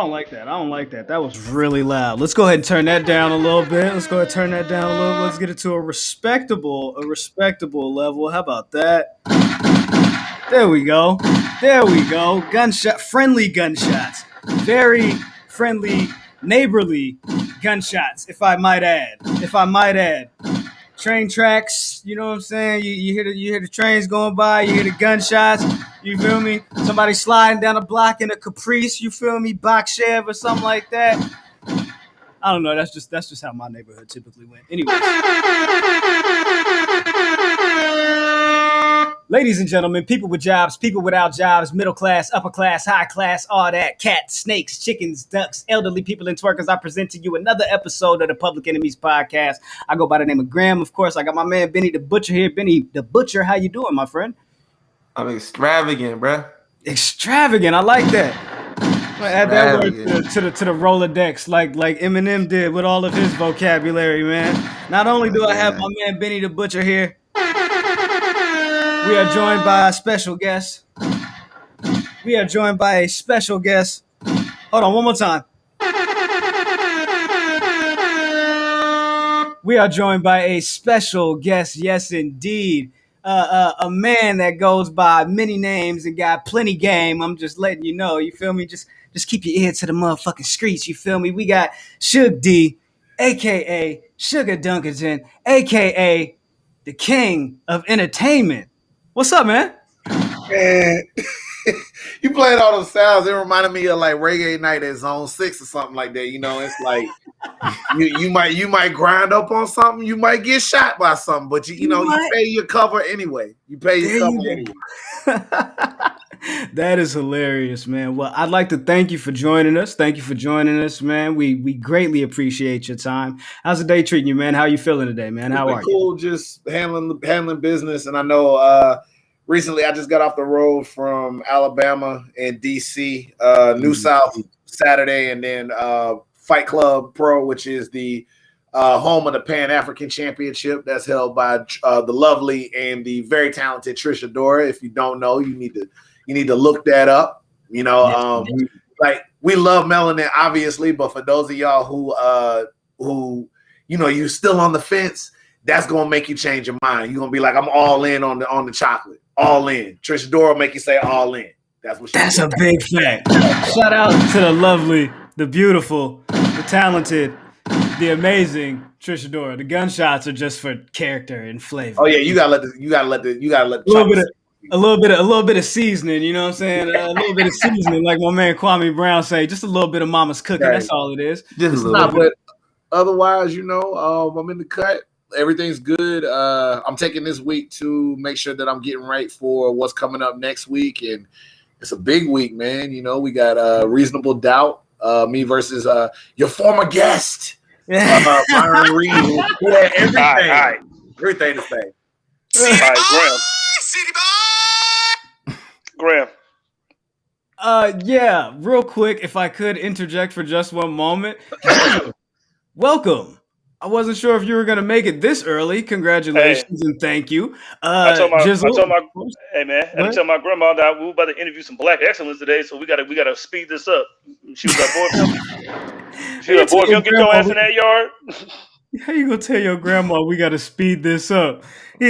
don't like that. I don't like that. That was really loud. Let's go ahead and turn that down a little bit. Let's get it to a respectable level. How about that? There we go. Friendly gunshots. Very friendly, neighborly gunshots, if I might add. Train tracks, you know what I'm saying? You hear the trains going by, you hear the gunshots, you feel me? Somebody sliding down a block in a Caprice, you feel me? Box Chev or something like that. I don't know. That's just how my neighborhood typically went. Anyways. Ladies and gentlemen, people with jobs, people without jobs, middle class, upper class, high class, all that, cats, snakes, chickens, ducks, elderly people and twerkers, I present to you another episode of the Public Enemies Podcast. I go by the name of Graham, of course. I got my man Benny the Butcher here. Benny the Butcher, how you doing, my friend? I'm extravagant, bruh. Extravagant, I like that. Add that word to the Rolodex, like Eminem did with all of his vocabulary, man. Not only do I have my man Benny the Butcher here, we are joined by a special guest. Hold on, one more time. We are joined by a special guest, yes indeed. A man that goes by many names and got plenty game. I'm just letting you know, you feel me? Just keep your ear to the motherfucking streets, you feel me? We got Suge D, a.k.a. Sugar Dunkerton, a.k.a. the king of entertainment. What's up, man? Man, you played all those sounds. It reminded me of like reggae night at Zone 6 or something like that. You know, it's like you might grind up on something, you might get shot by something, but you pay your cover anyway. That is hilarious, man. Well, I'd like to thank you for joining us. Man. We greatly appreciate your time. How's the day treating you, man? How are you feeling today, man? How are you? Cool, just handling business. And I know recently I just got off the road from Alabama and DC, New South Saturday, and then Fight Club Pro, which is the home of the Pan-African Championship that's held by the lovely and the very talented Trisha Dora. If you don't know, you need to look that up. You know, like we love melanin, obviously, but for those of y'all who you're still on the fence, that's gonna make you change your mind. You're gonna be like, I'm all in on the chocolate, all in. Trisha Dora will make you say all in. That's a big fact. Shout out to the lovely, the beautiful, the talented, the amazing Trisha Dora. The gunshots are just for character and flavor. Oh yeah, you gotta let the a little bit of seasoning, you know what I'm saying? A little bit of seasoning, like my man Kwame Brown say, just a little bit of mama's cooking. Right. That's all it is. Just a little bit. But otherwise, I'm in the cut. Everything's good. I'm taking this week to make sure that I'm getting right for what's coming up next week, and it's a big week, man. We got Reasonable Doubt, me versus your former guest, Myron Reed. Yeah, everything to say. All right, Graham. Yeah, real quick, if I could interject for just one moment. Welcome. I wasn't sure if you were going to make it this early. Congratulations and thank you. I told my grandma that we were about to interview some black excellence today, so we gotta speed this up. She was like, boy, if you don't get your ass in that yard. How you gonna tell your grandma we gotta speed this up? He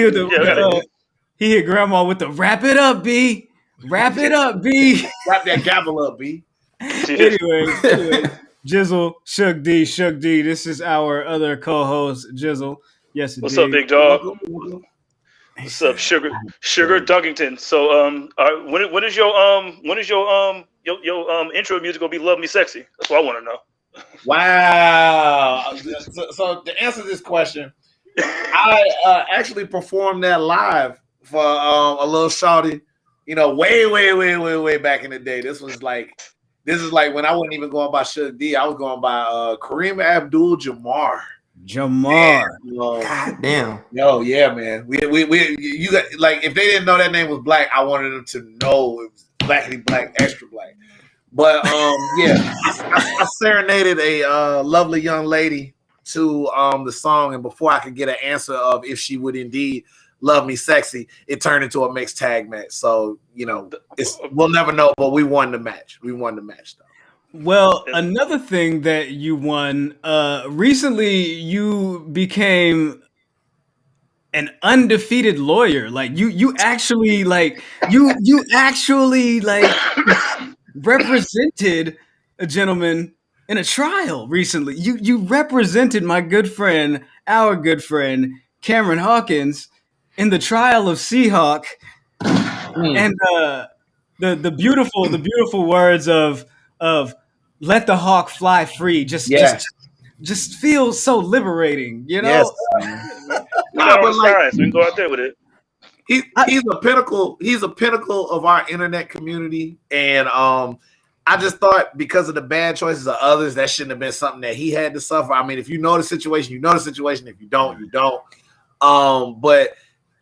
hit grandma with the wrap it up, B. Wrap it up, B. Wrap that gavel up, B. Anyway. Jizzle, Suge D. This is our other co-host, Jizzle. Yes, what's up, big dog? What's up, Sugar Dunkerton? So, when is your intro music gonna be "Love Me Sexy"? That's what I want to know. Wow. So to answer this question, I actually performed that live for a little shawty. Way back in the day. This is like when I wasn't even going by Suge D. I was going by Kareem Abdul-Jabbar. God damn. Yo, yeah, man. You got, like, if they didn't know that name was black, I wanted them to know it was blackity black, extra black. But yeah, I serenaded a lovely young lady to the song, and before I could get an answer of if she would indeed love me sexy, it turned into a mixed tag match. So we'll never know, but we won the match. Though. Well, another thing that you won recently, you became an undefeated lawyer. Like you actually represented a gentleman in a trial recently. You represented our good friend Cameron Hawkins in the trial of CeeHawk, and the beautiful words of "Let the hawk fly free" just feels so liberating, you Yes. know. We're not on the sign, so we can go out there with it. He's a pinnacle. He's a pinnacle of our internet community, and I just thought because of the bad choices of others, that shouldn't have been something that he had to suffer. I mean, if you know the situation, you know the situation. If you don't, you don't. But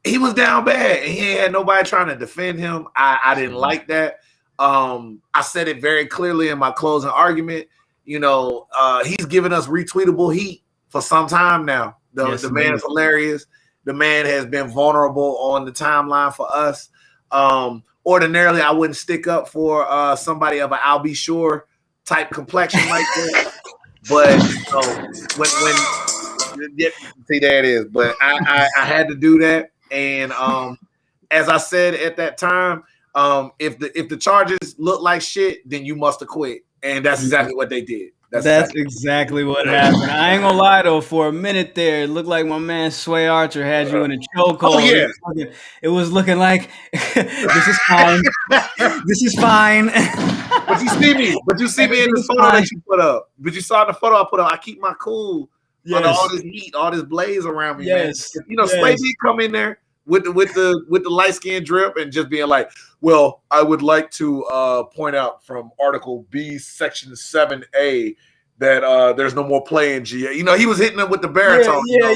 he was down bad, and he had nobody trying to defend him. I didn't like that. I said it very clearly in my closing argument. You know, he's given us retweetable heat for some time now. The man is hilarious. The man has been vulnerable on the timeline for us. Ordinarily, I wouldn't stick up for somebody of an I'll be sure type complexion like that. But see, there it is. But I had to do that. And as I said at that time, if the charges look like shit, then you must have quit. And that's exactly what they did. That's exactly what happened. I ain't gonna lie though, for a minute there, it looked like my man Sway Archer had you in a chokehold. Oh, yeah. It was looking like this is fine. This is fine. But you see me in the photo that you put up. But you saw the photo I put up. I keep my cool under all this heat, all this blaze around me. Yes. Man. You know, Sway did come in there with the light skin drip and just being like, well, I would like to point out from Article B, Section 7A that there's no more playing GA. You know, he was hitting them with the baritone. Yeah.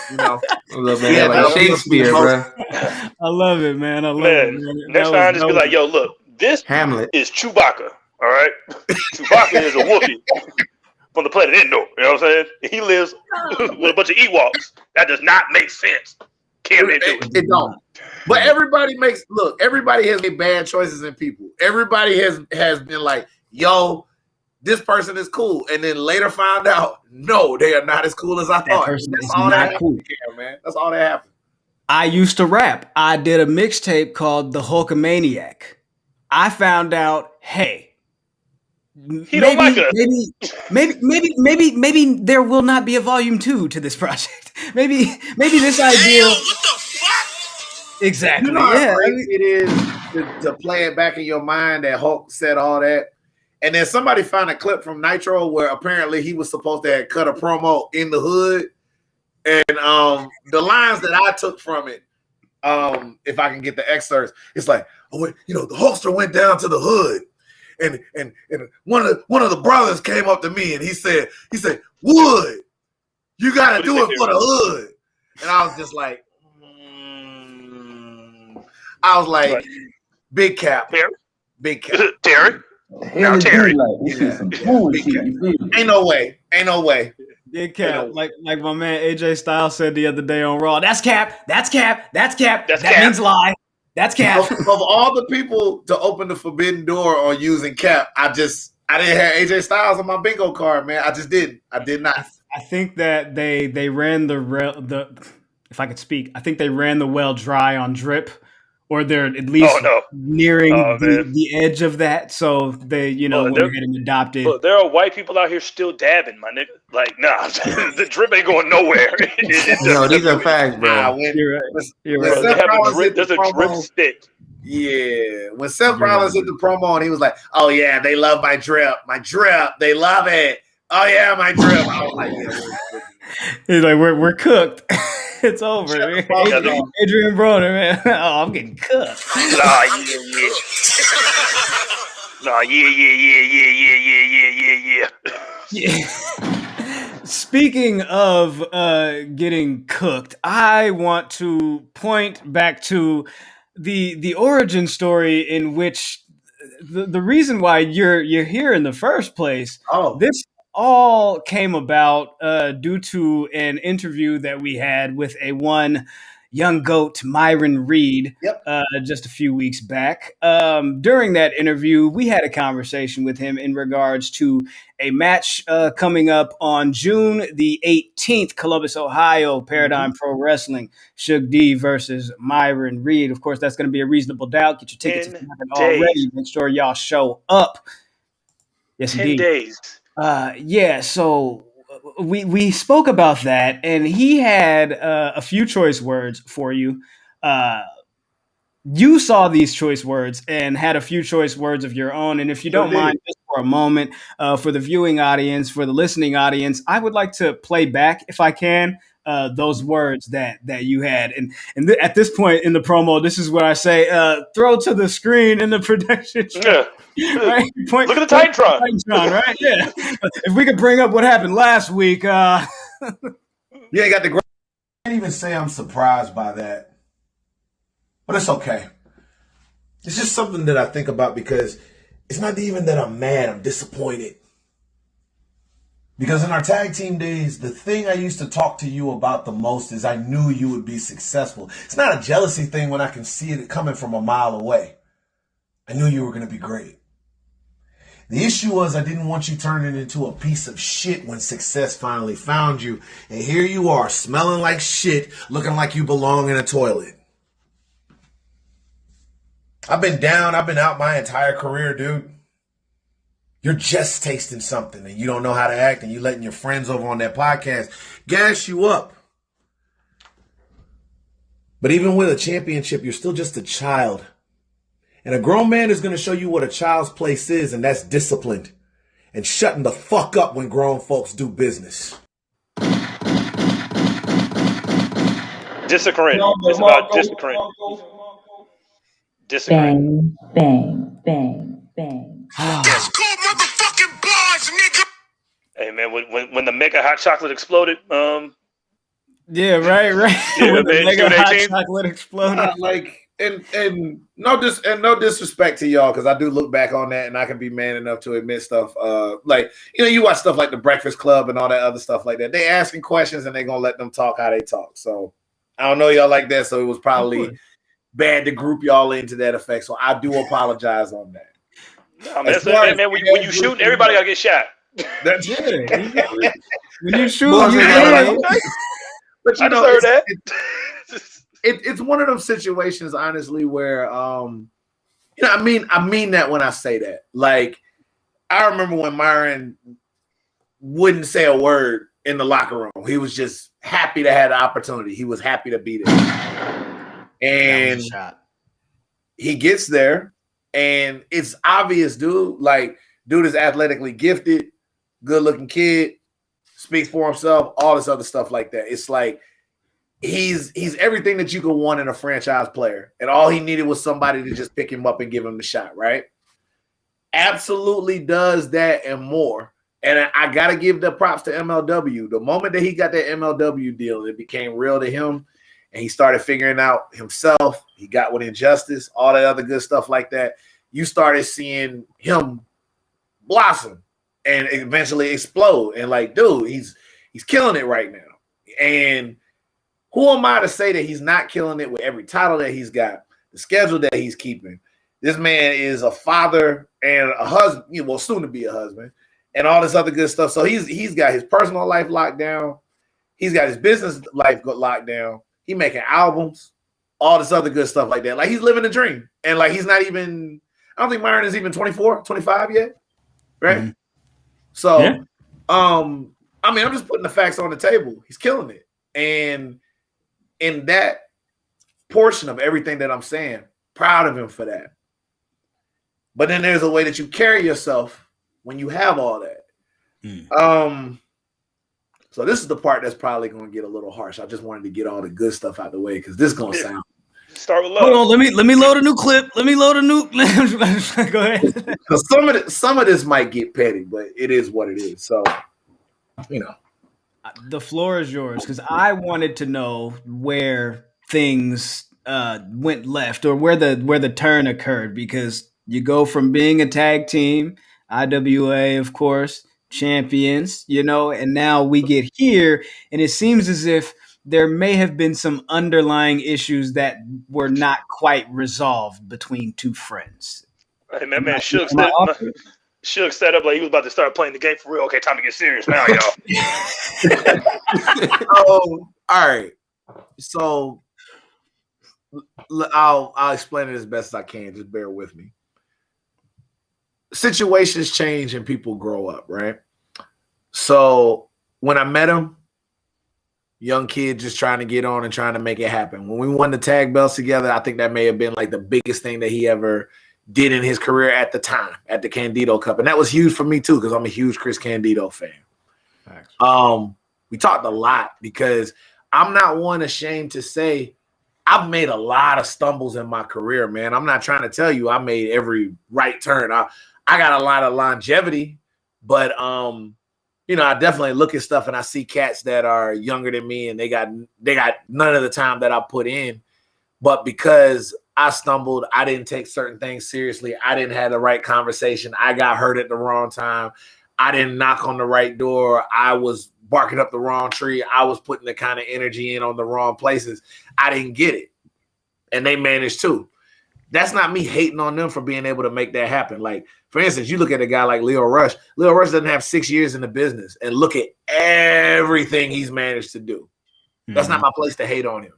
You know, like Shakespeare, bro. I love it, man. I love it. Man. Next time, just be like, yo, look, this Hamlet is Chewbacca. All right, Chewbacca is a Wookiee from the planet Endor. You know what I'm saying? He lives with a bunch of Ewoks. That does not make sense. It don't. But everybody has made bad choices in people. Everybody has been like, yo, this person is cool. And then later found out, no, they are not as cool as I thought. That's all that happened, man. That's all that happened. I used to rap. I did a mixtape called The Hulkamaniac. I found out, hey, maybe there will not be a volume 2 to this project. Maybe this idea. What the fuck? Exactly. You know how crazy it is to play it back in your mind that Hulk said all that, and then somebody found a clip from Nitro where apparently he was supposed to have cut a promo in the hood, and the lines that I took from it, if I can get the excerpts, it's like, oh, you know, the Hulkster went down to the hood. And one of the brothers came up to me and he said, Wood, you gotta do it for the hood. And I was just like, big cap. Big cap. Terry. Now Terry. Ain't no way. Big cap. Like my man AJ Styles said the other day on Raw. That's cap. That means lie. That's cap. Of all the people to open the forbidden door on using cap, I didn't have AJ Styles on my bingo card, man. I just didn't. I did not. I think that they ran the if I could speak, I think they ran the well dry on drip, or they're at least nearing the edge of that. So they, went ahead and adopted. Look, there are white people out here still dabbing, my nigga. Like, nah, the drip ain't going nowhere. No, these are facts, bro. You're right. There's a drip stick. Yeah, when Seth Rollins hit the promo and he was like, "Oh yeah, they love my drip, they love it. Oh yeah, my drip." I was like, yeah, he's like, "We're cooked. It's over." Adrian Broner, man. Oh, I'm getting cooked. Yeah. Speaking of getting cooked, I want to point back to the origin story in which the reason why you're here in the first place. This all came about due to an interview that we had with a one young goat Myron Reed Yep. just a few weeks back. During that interview, we had a conversation with him in regards to a match coming up on June the 18th, Columbus, Ohio, Paradigm Pro Wrestling, Suge D versus Myron Reed. Of course, that's going to be a reasonable doubt. Get your tickets if you haven't already. Make sure y'all show up. Yes, 10 indeed. days. So we spoke about that, and he had a few choice words for you. You saw these choice words and had a few choice words of your own. And if you don't mind, just for a moment, for the viewing audience, for the listening audience, I would like to play back, if I can, those words that you had. And at this point in the promo, this is what I say: throw to the screen in the production. Yeah. Right? Look at the Titantron. Right? Yeah. If we could bring up what happened last week. You ain't got the. I can't even say I'm surprised by that. But it's okay. It's just something that I think about because it's not even that I'm mad, I'm disappointed. Because in our tag team days, the thing I used to talk to you about the most is I knew you would be successful. It's not a jealousy thing when I can see it coming from a mile away. I knew you were going to be great. The issue was I didn't want you turning into a piece of shit when success finally found you. And here you are, smelling like shit, looking like you belong in a toilet. I've been down, I've been out my entire career, dude. You're just tasting something and you don't know how to act and you're letting your friends over on that podcast gas you up. But even with a championship, you're still just a child. And a grown man is going to show you what a child's place is, and that's disciplined and shutting the fuck up when grown folks do business. Disagreeing. It's about disagreeing. Bang, bang, bang, bang. That's called motherfucking bars, nigga. Hey man, when the mega hot chocolate exploded, yeah, right. Yeah, when the man, mega hot 18. chocolate exploded. And no disrespect to y'all, because I do look back on that and I can be man enough to admit stuff. You watch stuff like The Breakfast Club and all that other stuff like that. They asking questions and they gonna let them talk how they talk. So I don't know y'all like that. So it was probably bad to group y'all into that effect. So I do apologize on that. Nah, man, when you shoot, everybody gotta get shot. That's it. When you shoot, but I just heard that. It's one of those situations, honestly, where I mean that when I say that. Like, I remember when Myron wouldn't say a word in the locker room. He was just happy to have the opportunity. He was happy to be there. And he gets there, and it's obvious, dude. Like, dude is athletically gifted, good-looking kid, speaks for himself, all this other stuff like that. It's like he's everything that you could want in a franchise player, and all he needed was somebody to just pick him up and give him the shot, right? Absolutely does that and more. And I got to give the props to MLW. The moment that he got that MLW deal, it became real to him, and he started figuring out himself. He got with Injustice, all that other good stuff like that. You started seeing him blossom and eventually explode. And like, dude, he's killing it right now. And who am I to say that he's not killing it with every title that he's got, the schedule that he's keeping? This man is a father and a husband, well, soon to be a husband, and all this other good stuff. So he's got his personal life locked down. He's got his business life locked down. He making albums, all this other good stuff like that. Like, he's living a dream. And like, he's not even, I don't think Myron is even 24, 25 yet. Right? Mm-hmm. So, yeah. I'm just putting the facts on the table. He's killing it. And in that portion of everything that I'm saying, proud of him for that. But then there's a way that you carry yourself when you have all that. So this is the part that's probably going to get a little harsh. I just wanted to get all the good stuff out of the way, because this is going to sound. Start with love. Hold on, let me load a new clip. Let me load a new. Go ahead. Some of this might get petty, but it is what it is. So, the floor is yours, because I wanted to know where things went left, or where the turn occurred, because you go from being a tag team, IWA, of course, champions, and now we get here, and it seems as if there may have been some underlying issues that were not quite resolved between two friends. Hey, man, Am I off? Suge set up like he was about to start playing the game for real. Okay, time to get serious now, y'all. Oh, all right. So I'll explain it as best as I can. Just bear with me. Situations change and people grow up, right? So when I met him, young kid just trying to get on and trying to make it happen. When we won the tag belts together, I think that may have been like the biggest thing that he ever did in his career at the time, at the Candido Cup. And that was huge for me too, because I'm a huge Chris Candido fan. Thanks. We talked a lot because I'm not one ashamed to say I've made a lot of stumbles in my career, man. I'm not trying to tell you I made every right turn. I got a lot of longevity, but you know, I definitely look at stuff and I see cats that are younger than me and they got none of the time that I put in. But because I stumbled, I didn't take certain things seriously. I didn't have the right conversation. I got hurt at the wrong time. I didn't knock on the right door. I was barking up the wrong tree. I was putting the kind of energy in on the wrong places. I didn't get it. And they managed to. That's not me hating on them for being able to make that happen. Like, for instance, you look at a guy like Leo Rush. Leo Rush doesn't have 6 years in the business. And look at everything he's managed to do. That's not my place to hate on him.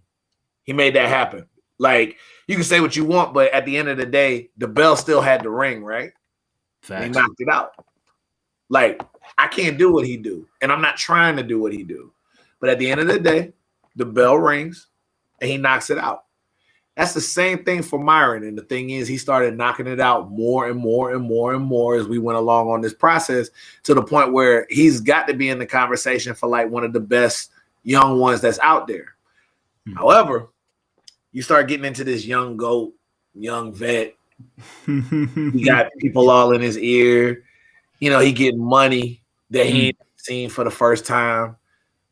He made that happen. Like, you can say what you want, but at the end of the day, the bell still had the ring, right? He knocked it out. Like, I can't do what he do, and I'm not trying to do what he do. But at the end of the day, the bell rings, and he knocks it out. That's the same thing for Myron, and the thing is, he started knocking it out more and more and more and more as we went along on this process to the point where he's got to be in the conversation for like one of the best young ones that's out there. However, you start getting into this young GOAT, young vet. He got people all in his ear. You know, he getting money that he ain't seen for the first time.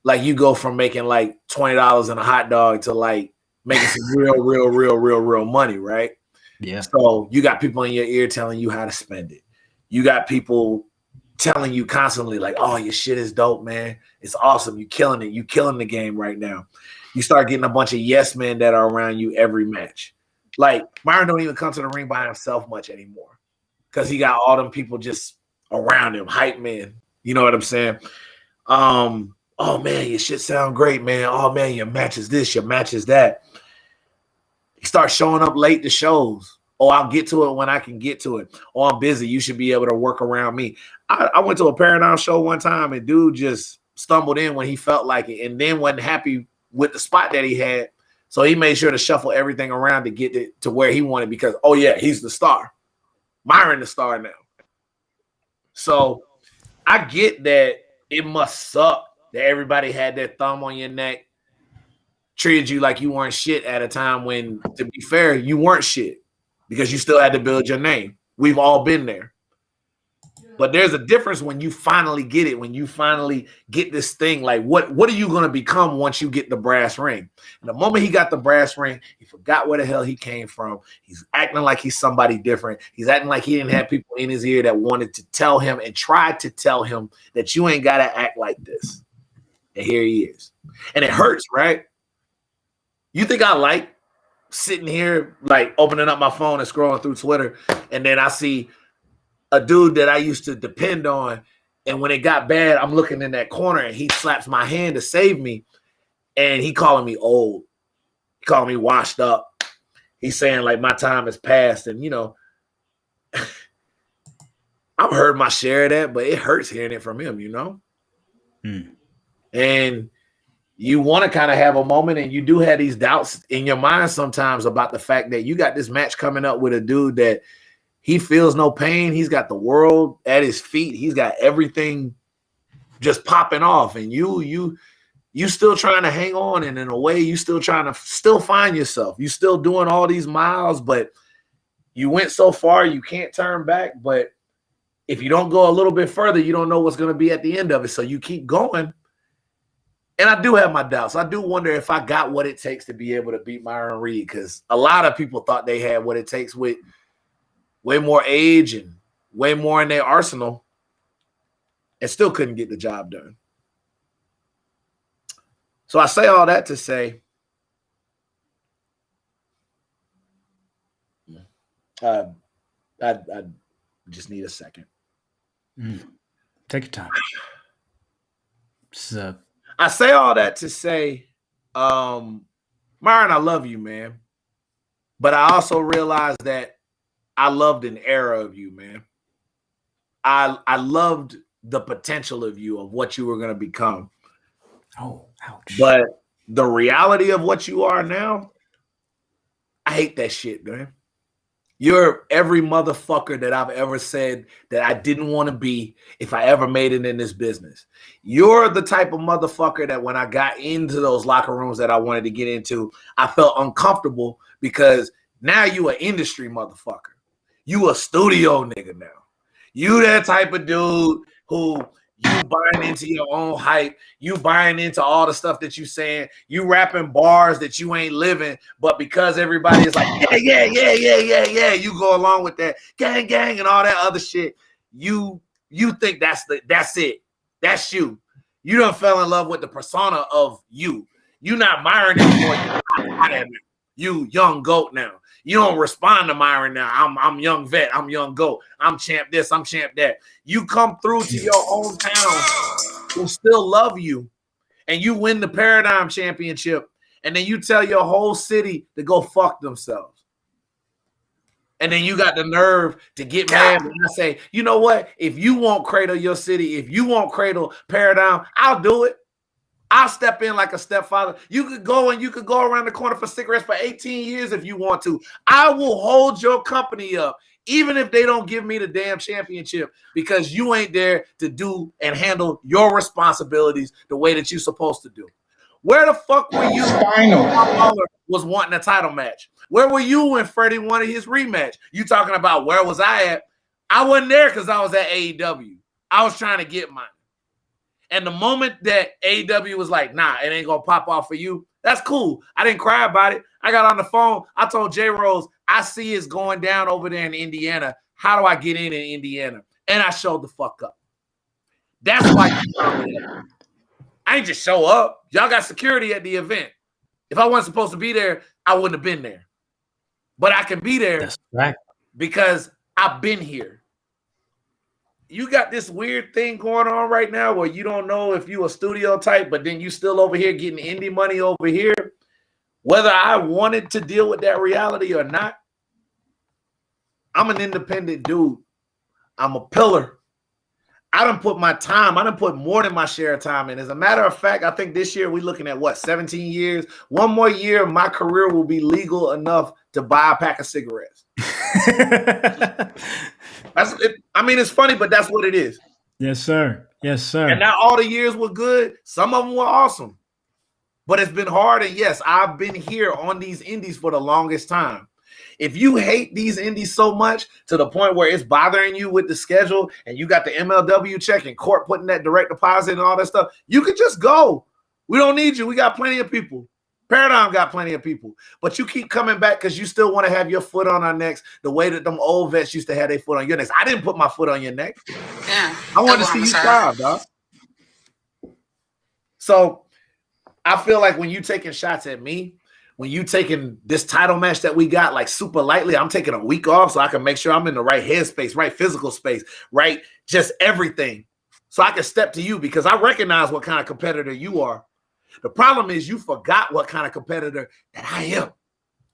Like, you go from making like $20 in a hot dog to like making some real money, right? Yeah. So you got people in your ear telling you how to spend it. You got people telling you constantly like, oh, your shit is dope, man. It's awesome. You killing it. You killing the game right now. You start getting a bunch of yes men that are around you every match. Like, Myron don't even come to the ring by himself much anymore because he got all them people just around him, hype men. You know what I'm saying? Oh, man, your shit sound great, man. Oh, man, your match is this, your match is that. He starts showing up late to shows. Oh, I'll get to it when I can get to it. Oh, I'm busy. You should be able to work around me. I went to a Paradigm show one time, and dude just stumbled in when he felt like it and then wasn't happy with the spot that he had. So he made sure to shuffle everything around to get it to where he wanted because, oh, yeah, he's the star. Myron the star now. So I get that it must suck that everybody had their thumb on your neck, treated you like you weren't shit at a time when, to be fair, you weren't shit because you still had to build your name. We've all been there. But there's a difference when you finally get it, when you finally get this thing. Like, what are you going to become once you get the brass ring? And the moment he got the brass ring, he forgot where the hell he came from. He's acting like he's somebody different. He's acting like he didn't have people in his ear that wanted to tell him and tried to tell him that you ain't got to act like this. And here he is. And it hurts, right? You think I like sitting here, like opening up my phone and scrolling through Twitter, and then I see a dude that I used to depend on, and when it got bad, I'm looking in that corner, and he slaps my hand to save me, and he calling me old. He calling me washed up. He's saying, like, my time has passed, and, you know, I've heard my share of that, but it hurts hearing it from him, you know? And you want to kind of have a moment, and you do have these doubts in your mind sometimes about the fact that you got this match coming up with a dude that he feels no pain. He's got the world at his feet. He's got everything just popping off, and you still trying to hang on, and in a way, you still trying to find yourself. You still doing all these miles, but you went so far, you can't turn back. But if you don't go a little bit further, you don't know what's going to be at the end of it. So you keep going. And I do have my doubts. I do wonder if I got what it takes to be able to beat Myron Reed, because a lot of people thought they had what it takes with way more age and way more in their arsenal and still couldn't get the job done. So I say all that to say, I just need a second. Take your time. So I say all that to say, Myron, I love you, man. But I also realized that I loved an era of you, man. I loved the potential of you, of what you were going to become. Oh, ouch. But the reality of what you are now, I hate that shit, man. You're every motherfucker that I've ever said that I didn't want to be if I ever made it in this business. You're the type of motherfucker that when I got into those locker rooms that I wanted to get into, I felt uncomfortable because now you an industry motherfucker. You a studio nigga now. You that type of dude who you buying into your own hype. You buying into all the stuff that you saying. You rapping bars that you ain't living, but because everybody is like, yeah, you go along with that gang, and all that other shit. You think that's it. That's you. You done fell in love with the persona of you. You not Myron anymore. You young goat now. You don't respond to Myron now. I'm young vet. I'm young goat. I'm champ this. I'm champ that. You come through to your hometown who still love you, and you win the Paradigm Championship, and then you tell your whole city to go fuck themselves. And then you got the nerve to get mad when I say, you know what? If you won't cradle your city, if you won't cradle Paradigm, I'll do it. I'll step in like a stepfather. You could go around the corner for cigarettes for 18 years if you want to. I will hold your company up, even if they don't give me the damn championship, because you ain't there to do and handle your responsibilities the way that you're supposed to do. Where the fuck were you when was wanting a title match? Where were you when Freddie wanted his rematch? You talking about where was I at? I wasn't there because I was at AEW. I was trying to get mine. And the moment that AEW was like, nah, it ain't going to pop off for you, that's cool. I didn't cry about it. I got on the phone. I told J Rose, I see it's going down over there in Indiana. How do I get in Indiana? And I showed the fuck up. That's why you saw me there. I ain't just show up. Y'all got security at the event. If I wasn't supposed to be there, I wouldn't have been there. But I can be there. That's right. Because I've been here. You got this weird thing going on right now where you don't know if you a studio type, but then you still over here getting indie money over here. Whether I wanted to deal with that reality or not, I'm an independent dude. I'm a pillar. I done put my time. I done put more than my share of time in. As a matter of fact, I think this year we're looking at what, 17 years? One more year, my career will be legal enough to buy a pack of cigarettes. That's it. I mean, it's funny, but that's what it is. Yes, sir. Yes, sir. And not all the years were good. Some of them were awesome. But it's been hard. And yes, I've been here on these indies for the longest time. If you hate these indies so much to the point where it's bothering you with the schedule and you got the MLW check and court putting that direct deposit and all that stuff, you could just go. We don't need you. We got plenty of people. Paradigm got plenty of people, but you keep coming back because you still want to have your foot on our necks the way that them old vets used to have their foot on your necks. I didn't put my foot on your neck. Yeah, I wanted to see you thrive, dog. So I feel like when you taking shots at me, when you taking this title match that we got like super lightly, I'm taking a week off so I can make sure I'm in the right headspace, right physical space, right just everything. So I can step to you because I recognize what kind of competitor you are. The problem is you forgot what kind of competitor that I am.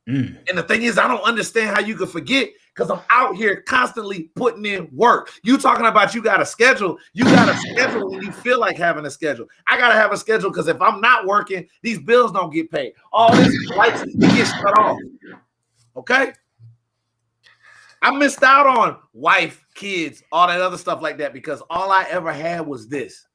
And the thing is, I don't understand how you could forget because I'm out here constantly putting in work. You talking about you got a schedule. You got a schedule when you feel like having a schedule. I got to have a schedule because if I'm not working, these bills don't get paid. All this lights get shut off. Okay? I missed out on wife, kids, all that other stuff like that because all I ever had was this.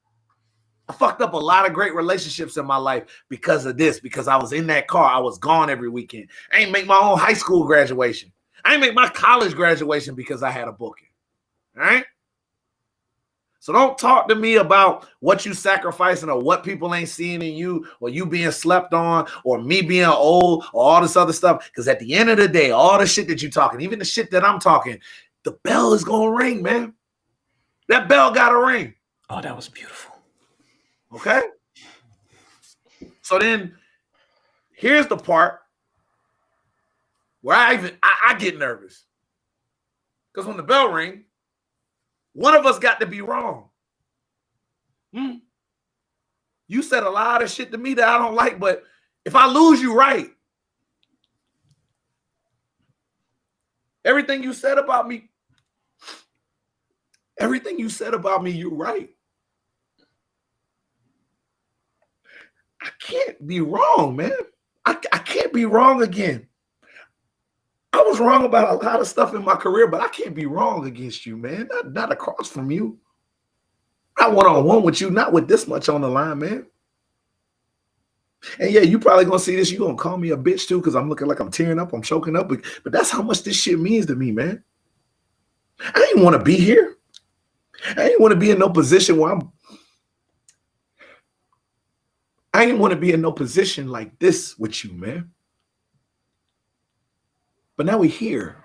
I fucked up a lot of great relationships in my life because of this, because I was in that car. I was gone every weekend. I ain't make my own high school graduation. I ain't make my college graduation because I had a booking. All right? So don't talk to me about what you sacrificing or what people ain't seeing in you or you being slept on or me being old or all this other stuff. Because at the end of the day, all the shit that you're talking, even the shit that I'm talking, the bell is going to ring, man. That bell got to ring. Oh, that was beautiful. Okay? So then here's the part where I get nervous. Because when the bell rings, one of us got to be wrong. You said a lot of shit to me that I don't like, but if I lose, you right. Everything you said about me, you're right. I can't be wrong, man. I can't be wrong again. I was wrong about a lot of stuff in my career, but I can't be wrong against you, man. Not across from you. Not one-on-one with you, not with this much on the line, man. And yeah, you probably gonna see this. You gonna call me a bitch too, because I'm looking like I'm tearing up, I'm choking up. But that's how much this shit means to me, man. I didn't want to be here. I didn't want to be in no position where I didn't want to be in no position like this with you, man. But now we're here.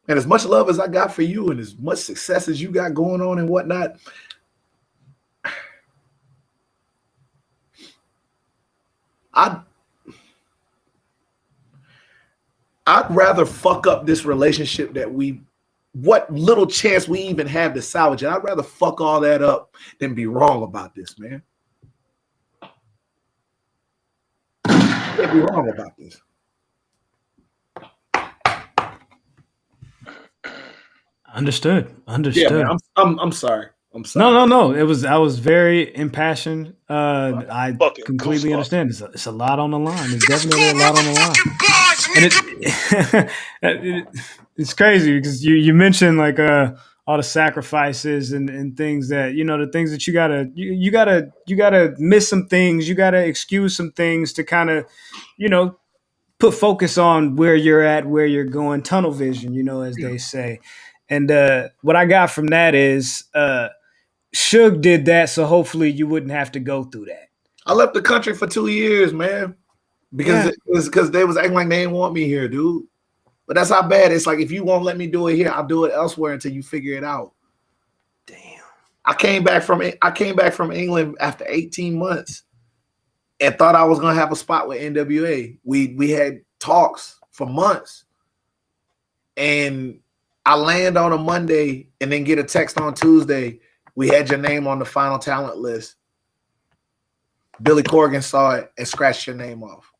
And as much love as I got for you and as much success as you got going on and whatnot, I'd rather fuck up this relationship that what little chance we even have to salvage it. I'd rather fuck all that up than be wrong about this, man. I can't be wrong about this. Understood. Yeah, man, I'm sorry. I'm sorry. No. I was very impassioned. I completely understand. It's a lot on the line. It's definitely a lot on the line. And it's crazy because you mentioned like all the sacrifices and things that the things that you gotta miss some things. You gotta excuse some things to kind of put focus on where you're at, where you're going, tunnel vision, as they say. And what I got from that is Suge did that, so hopefully you wouldn't have to go through that. I left the country for 2 years, man, because they was acting like they didn't want me here, dude. But that's how bad it's like. If you won't let me do it here, I'll do it elsewhere until you figure it out. Damn. I came back from England after 18 months and thought I was gonna have a spot with NWA. We had talks for months, and I land on a Monday and then get a text on Tuesday. We had your name on the final talent list. Billy Corgan saw it and scratched your name off.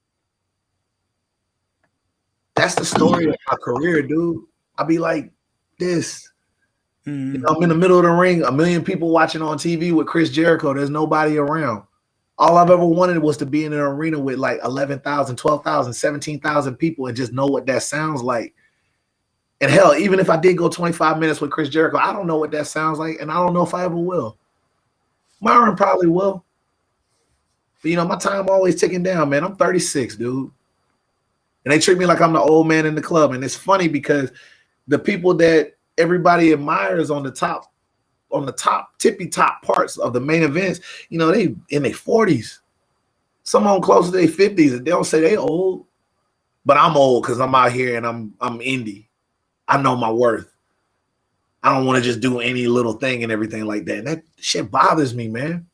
That's the story of my career, dude. I'll be like this. I'm in the middle of the ring, 1 million people watching on TV with Chris Jericho. There's nobody around. All I've ever wanted was to be in an arena with like 11,000, 12,000, 17,000 people and just know what that sounds like. And hell, even if I did go 25 minutes with Chris Jericho, I don't know what that sounds like, and I don't know if I ever will. Myron probably will. But, my time always ticking down, man. I'm 36, dude. And they treat me like I'm the old man in the club. And it's funny because the people that everybody admires on the top tippy top parts of the main events, they in their 40s. Some of them close to their 50s. And they don't say they old. But I'm old because I'm out here and I'm indie. I know my worth. I don't want to just do any little thing and everything like that. And that shit bothers me, man.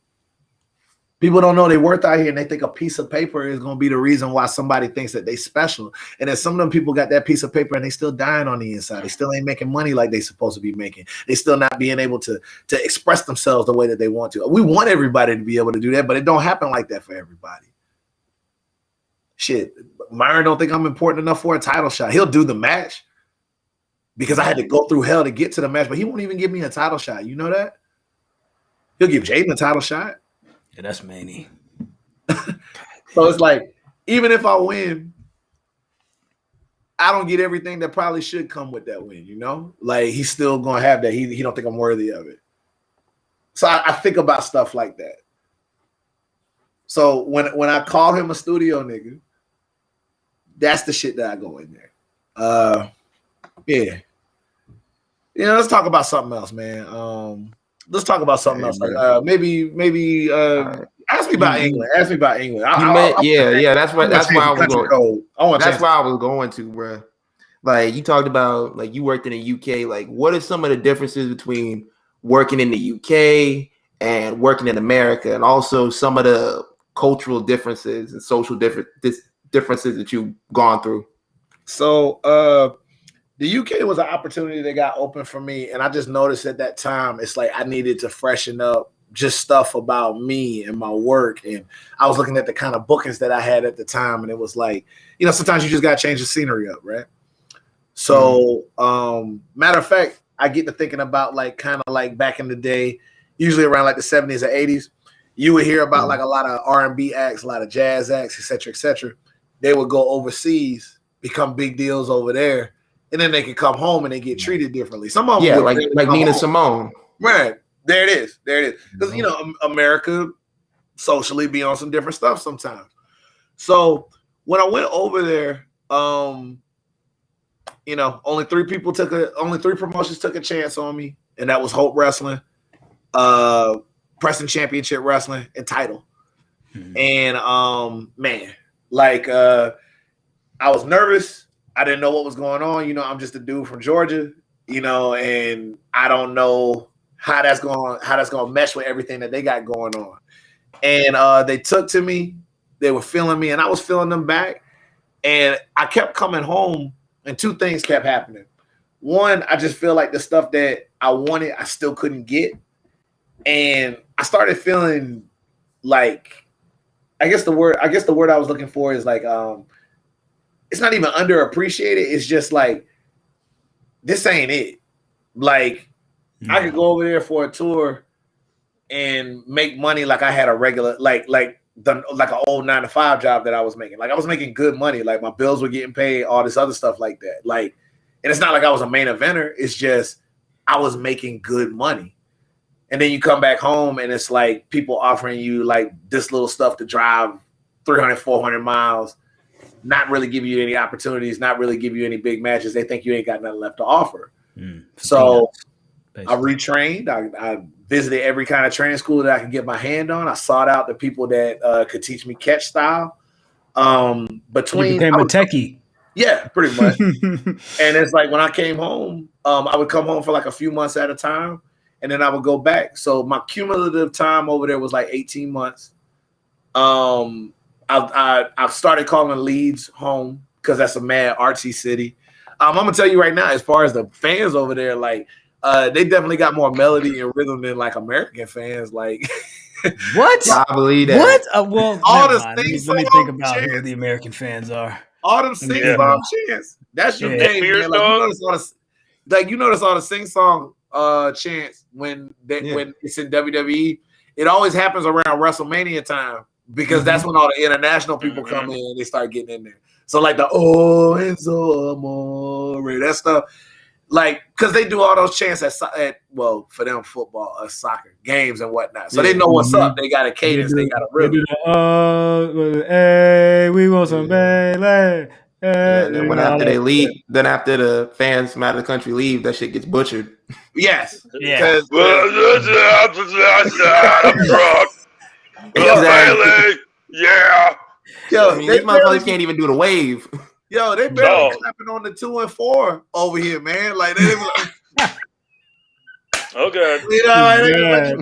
People don't know their worth out here, and they think a piece of paper is going to be the reason why somebody thinks that they special. And then some of them people got that piece of paper and they still dying on the inside. They still ain't making money like they supposed to be making. They still not being able to express themselves the way that they want to. We want everybody to be able to do that, but it don't happen like that for everybody. Shit, Myron don't think I'm important enough for a title shot. He'll do the match because I had to go through hell to get to the match, but he won't even give me a title shot. You know that? He'll give Jaden a title shot. Yeah, that's many. So it's like, even if I win, I don't get everything that probably should come with that win, Like, he's still going to have that. He don't think I'm worthy of it. So I think about stuff like that. So when I call him a studio nigga, that's the shit that I go in there. Yeah. Let's talk about something else, man. Let's talk about something else. Maybe. Ask me about England. Ask me about England. That's why I was going. That's why I was going to, bro. Like, you talked about, like, you worked in the UK. Like, what are some of the differences between working in the UK and working in America, and also some of the cultural differences and social differences that you've gone through? So the UK was an opportunity that got open for me, and I just noticed at that time it's like I needed to freshen up just stuff about me and my work. And I was looking at the kind of bookings that I had at the time, and it was like, you know, sometimes you just got to change the scenery up, right? So matter of fact, I get to thinking about like kind of like back in the day, usually around like the 70s or 80s, you would hear about like a lot of R&B acts, a lot of jazz acts, et cetera, et cetera. They would go overseas, become big deals over there, and then they could come home and they get treated differently. Some of them like Nina Simone. Right. There it is. Because, you know, America socially be on some different stuff sometimes. So when I went over there, you know, only three promotions took a chance on me, and that was Hope Wrestling, Preston Championship Wrestling, and Title. And man, like I was nervous. I didn't know what was going on. You know, I'm just a dude from Georgia, you know, and I don't know how that's going to mesh with everything that they got going on. And they took to me. They were feeling me, and I was feeling them back. And I kept coming home, and two things kept happening. One, I just feel like the stuff that I wanted, I still couldn't get. And I started feeling like, I guess the word I was looking for is like, it's not even underappreciated. It's just like, this ain't it. Like, I could go over there for a tour and make money like I had a regular, like an old 9-to-5 job that I was making. Like I was making good money. Like my bills were getting paid, all this other stuff like that. Like, and it's not like I was a main eventer. It's just I was making good money. And then you come back home and it's like people offering you like this little stuff to drive 300, 400 miles, not really give you any opportunities, not really give you any big matches. They think you ain't got nothing left to offer. So I retrained. I visited every kind of training school that I could get my hand on. I sought out the people that could teach me catch style. You became a techie. Yeah, pretty much. And it's like when I came home, I would come home for like a few months at a time, and then I would go back. So my cumulative time over there was like 18 months. I started calling Leeds home because that's a mad artsy city. I'm gonna tell you right now, as far as the fans over there, like they definitely got more melody and rhythm than like American fans. Like what? I believe that. What? Well, all the let me think about who the American fans are. All them sing song chants. That's your game, man. Like you notice all the sing song chants when it's in WWE. It always happens around WrestleMania time because that's when all the international people come in and they start getting in there. So like the Enzo Amore, that stuff, like because they do all those chants at for them football, soccer games and whatnot. So they know what's up. They got a cadence. They got a rhythm. Hey, we want some Bailey. And then when after they leave, then after the fans from out of the country leave, that shit gets butchered. Yes. Yeah. I'm drunk. Exactly. Yeah. Yo, these motherfuckers can't even do the wave. Yo, they barely clapping on the 2 and 4 over here, man. Like they didn't like, okay. You know,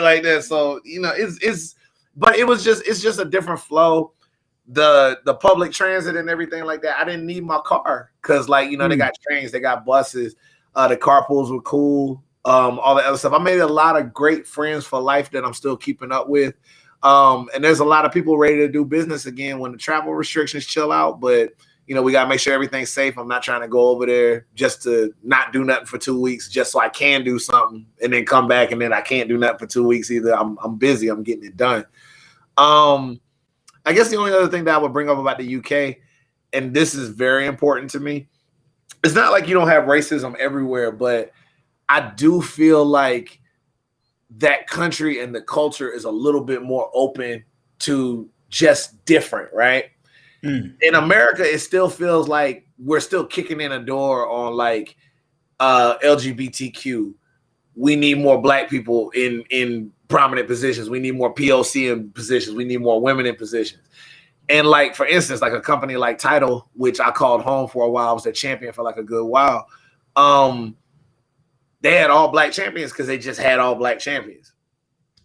like that. So you know, but it's just a different flow. The public transit and everything like that. I didn't need my car because, like, you know, they got trains, they got buses. The carpools were cool. All the other stuff. I made a lot of great friends for life that I'm still keeping up with. And there's a lot of people ready to do business again when the travel restrictions chill out. But, you know, we got to make sure everything's safe. I'm not trying to go over there just to not do nothing for 2 weeks just so I can do something and then come back and then I can't do nothing for 2 weeks either. I'm busy. I'm getting it done. I guess the only other thing that I would bring up about the UK, and this is very important to me, it's not like you don't have racism everywhere, but I do feel like that country and the culture is a little bit more open to just different, right? In America, it still feels like we're still kicking in a door on like LGBTQ. We need more Black people in prominent positions. We need more POC in positions. We need more women in positions. And like, for instance, like a company like Title, which I called home for a while, I was their champion for like a good while. they had all black champions because they just had all black champions.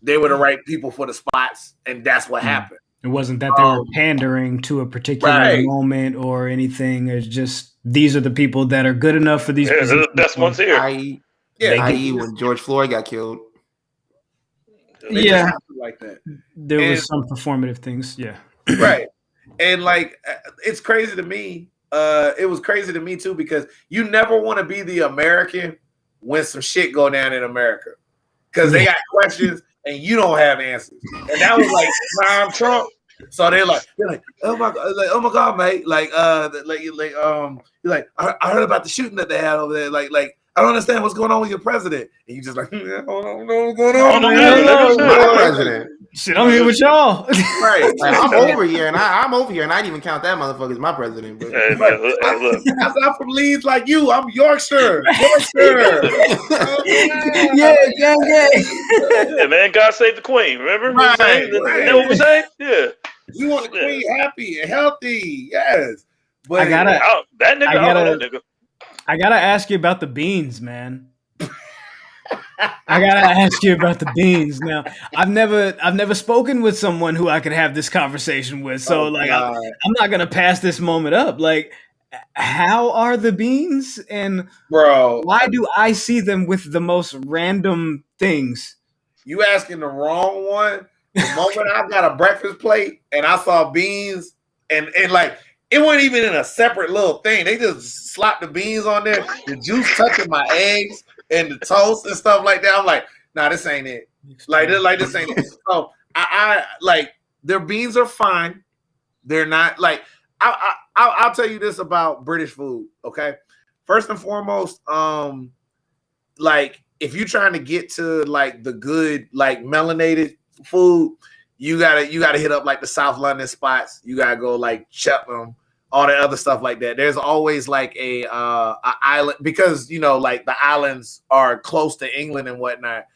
They were the right people for the spots, and that's what happened. It wasn't that they were pandering to a particular moment or anything. It's just these are the people that are good enough for these positions. They're the best ones here. I.e. when George Floyd got killed. Yeah, like that. There was some performative things. Yeah, right. And like, it's crazy to me. It was crazy to me too because you never want to be the American when some shit go down in America because they got questions and you don't have answers. And that was like prime Trump. So they're like, oh my god, mate, I heard about the shooting that they had over there. Like I don't understand what's going on with your president. And you just like, I don't know what's going on. My president. Shit, I'm here with y'all. Right. Like, I'm over here, and I didn't even count that motherfucker as my president. But I'm from Leeds, like you. I'm Yorkshire. Yeah. Yeah, man. God save the Queen. Remember? Right. What we saying? Yeah. You want the Queen happy and healthy, yes. But that nigga. I gotta ask you about the beans, man. I gotta ask you about the beans. Now, I've never spoken with someone who I could have this conversation with. So, I'm not gonna pass this moment up. Like, how are the beans, and bro, why do I see them with the most random things? You asking the wrong one. The moment I got a breakfast plate and I saw beans, and like it wasn't even in a separate little thing. They just slapped the beans on there, the juice touching my eggs and the toast and stuff like that. I'm like, nah, this ain't it. Like this ain't it. So I like their beans are fine. They're not like I'll tell you this about British food. Okay, first and foremost, like if you're trying to get to like the good like melanated food, you gotta hit up like the South London spots. You gotta go like Cheltenham, all that other stuff like that. There's always like a island because like the islands are close to England and whatnot.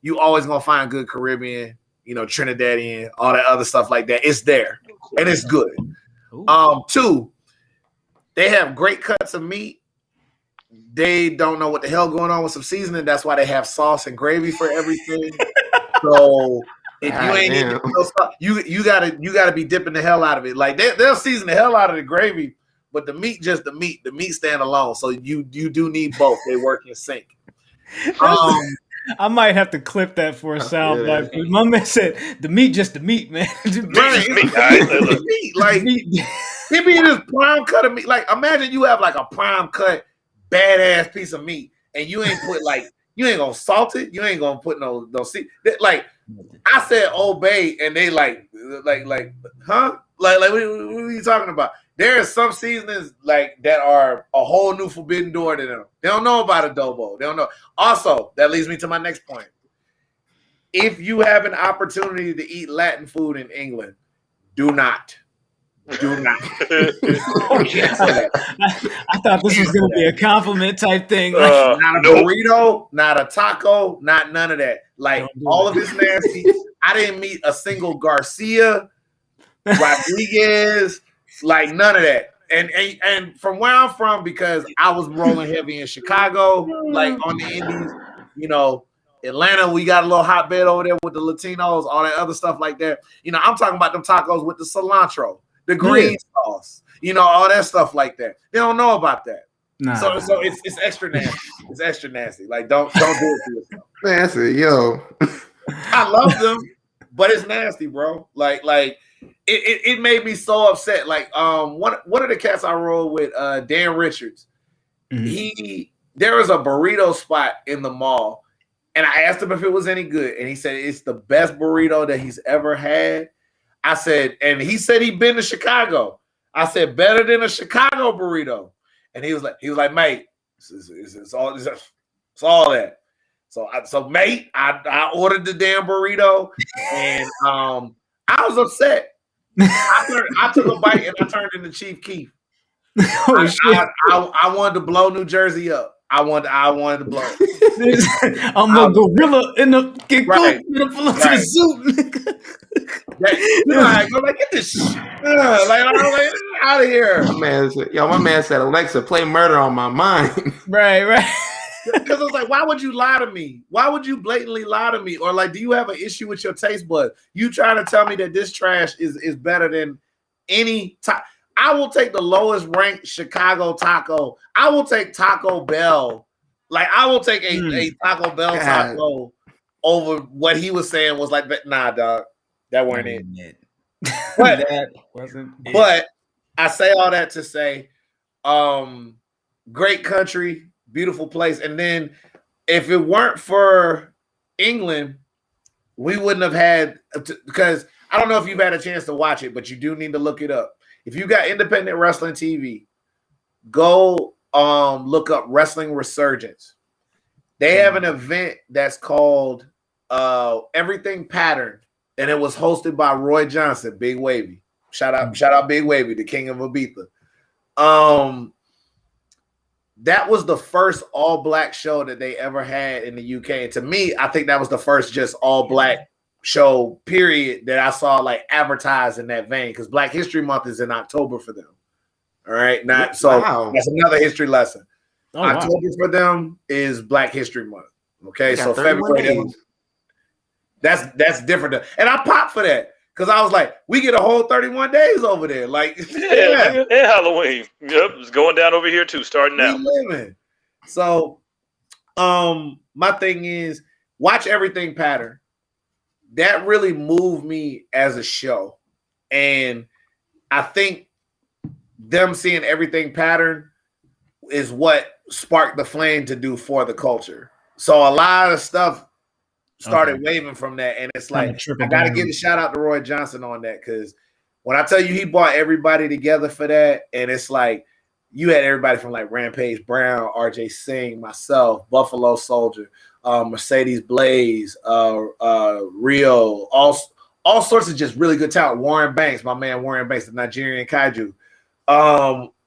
You always gonna find good Caribbean, Trinidadian, all that other stuff like that. It's there and it's good. Two, they have great cuts of meat. They don't know what the hell going on with some seasoning. That's why they have sauce and gravy for everything. So if you ain't eating no stuff, you gotta be dipping the hell out of it. Like they'll season the hell out of the gravy, but the meat just the meat. The meat stand alone. So you do need both. They work in sync. I might have to clip that for a sound bite. My man said the meat just the meat, man. Meat. Like he be this prime cut of meat. Like imagine you have like a prime cut, badass piece of meat, and you ain't put like. You ain't gonna salt it. You ain't gonna put no like. I said Old Bay, and they like, huh? Like what are you talking about? There are some seasonings like that are a whole new forbidden door to them. They don't know about adobo. They don't know. Also, that leads me to my next point. If you have an opportunity to eat Latin food in England, do not. I thought this was going to be a compliment type thing. Not a burrito, not a taco, not none of that. Like all of this nasty. I didn't meet a single Garcia, Rodriguez, like none of that. And from where I'm from, because I was rolling heavy in Chicago, like on the Indies, Atlanta, we got a little hotbed over there with the Latinos, all that other stuff like that. I'm talking about them tacos with the cilantro. The green sauce, all that stuff like that. They don't know about that. Nah. So it's extra nasty. It's extra nasty. Like don't do it to yourself. Nasty, yo. I love them, but it's nasty, bro. Like it made me so upset. Like one of the cats I rolled with, Dan Richards. Mm-hmm. There was a burrito spot in the mall, and I asked him if it was any good, and he said it's the best burrito that he's ever had. I said, and he said he'd been to Chicago. I said, better than a Chicago burrito. And he was like, mate, it's all that. So mate, I ordered the damn burrito, and I was upset. I took a bite and I turned into Chief Keef. I wanted to blow New Jersey up. I wanted to blow. I'm a gorilla in the zoo. Like get this shit. Like out of here. My man said, Alexa, play Murder on My Mind. Right. Because I was like, why would you lie to me? Why would you blatantly lie to me? Or like, do you have an issue with your taste bud? You trying to tell me that this trash is better than any time? I will take the lowest ranked Chicago taco. I will take Taco Bell. Like, I will take a Taco Bell taco over what he was saying was like, nah, dog, that weren't it. But, that wasn't it. But I say all that to say, great country, beautiful place. And then if it weren't for England, we wouldn't have had, because I don't know if you've had a chance to watch it, but you do need to look it up. If you got independent wrestling TV, go look up Wrestling Resurgence. They have an event that's called Everything Patterned, and it was hosted by Roy Johnson, Big Wavy. Shout out Big Wavy, the king of Ibiza. That was the first all-black show that they ever had in the UK. And to me, I think that was the first just all-black show, period, that I saw like advertised in that vein, because Black History Month is in October for them. All right. That's another history lesson. October for them is Black History Month. Okay. So February, that's different. And I popped for that because I was like, we get a whole 31 days over there. Like, and Halloween. Yep. It's going down over here too, starting now. So my thing is, watch Everything Pattern. That really moved me as a show. And I think them seeing Everything Pattern is what sparked the flame to do For the Culture. So a lot of stuff started waving from that. And it's like, I got to give a shout out to Roy Johnson on that, because when I tell you he brought everybody together for that, and it's like, you had everybody from like Rampage Brown, RJ Singh, myself, Buffalo Soldier, Mercedes Blaze, Rio, all sorts of just really good talent. Warren Banks, my man Warren Banks, the Nigerian kaiju.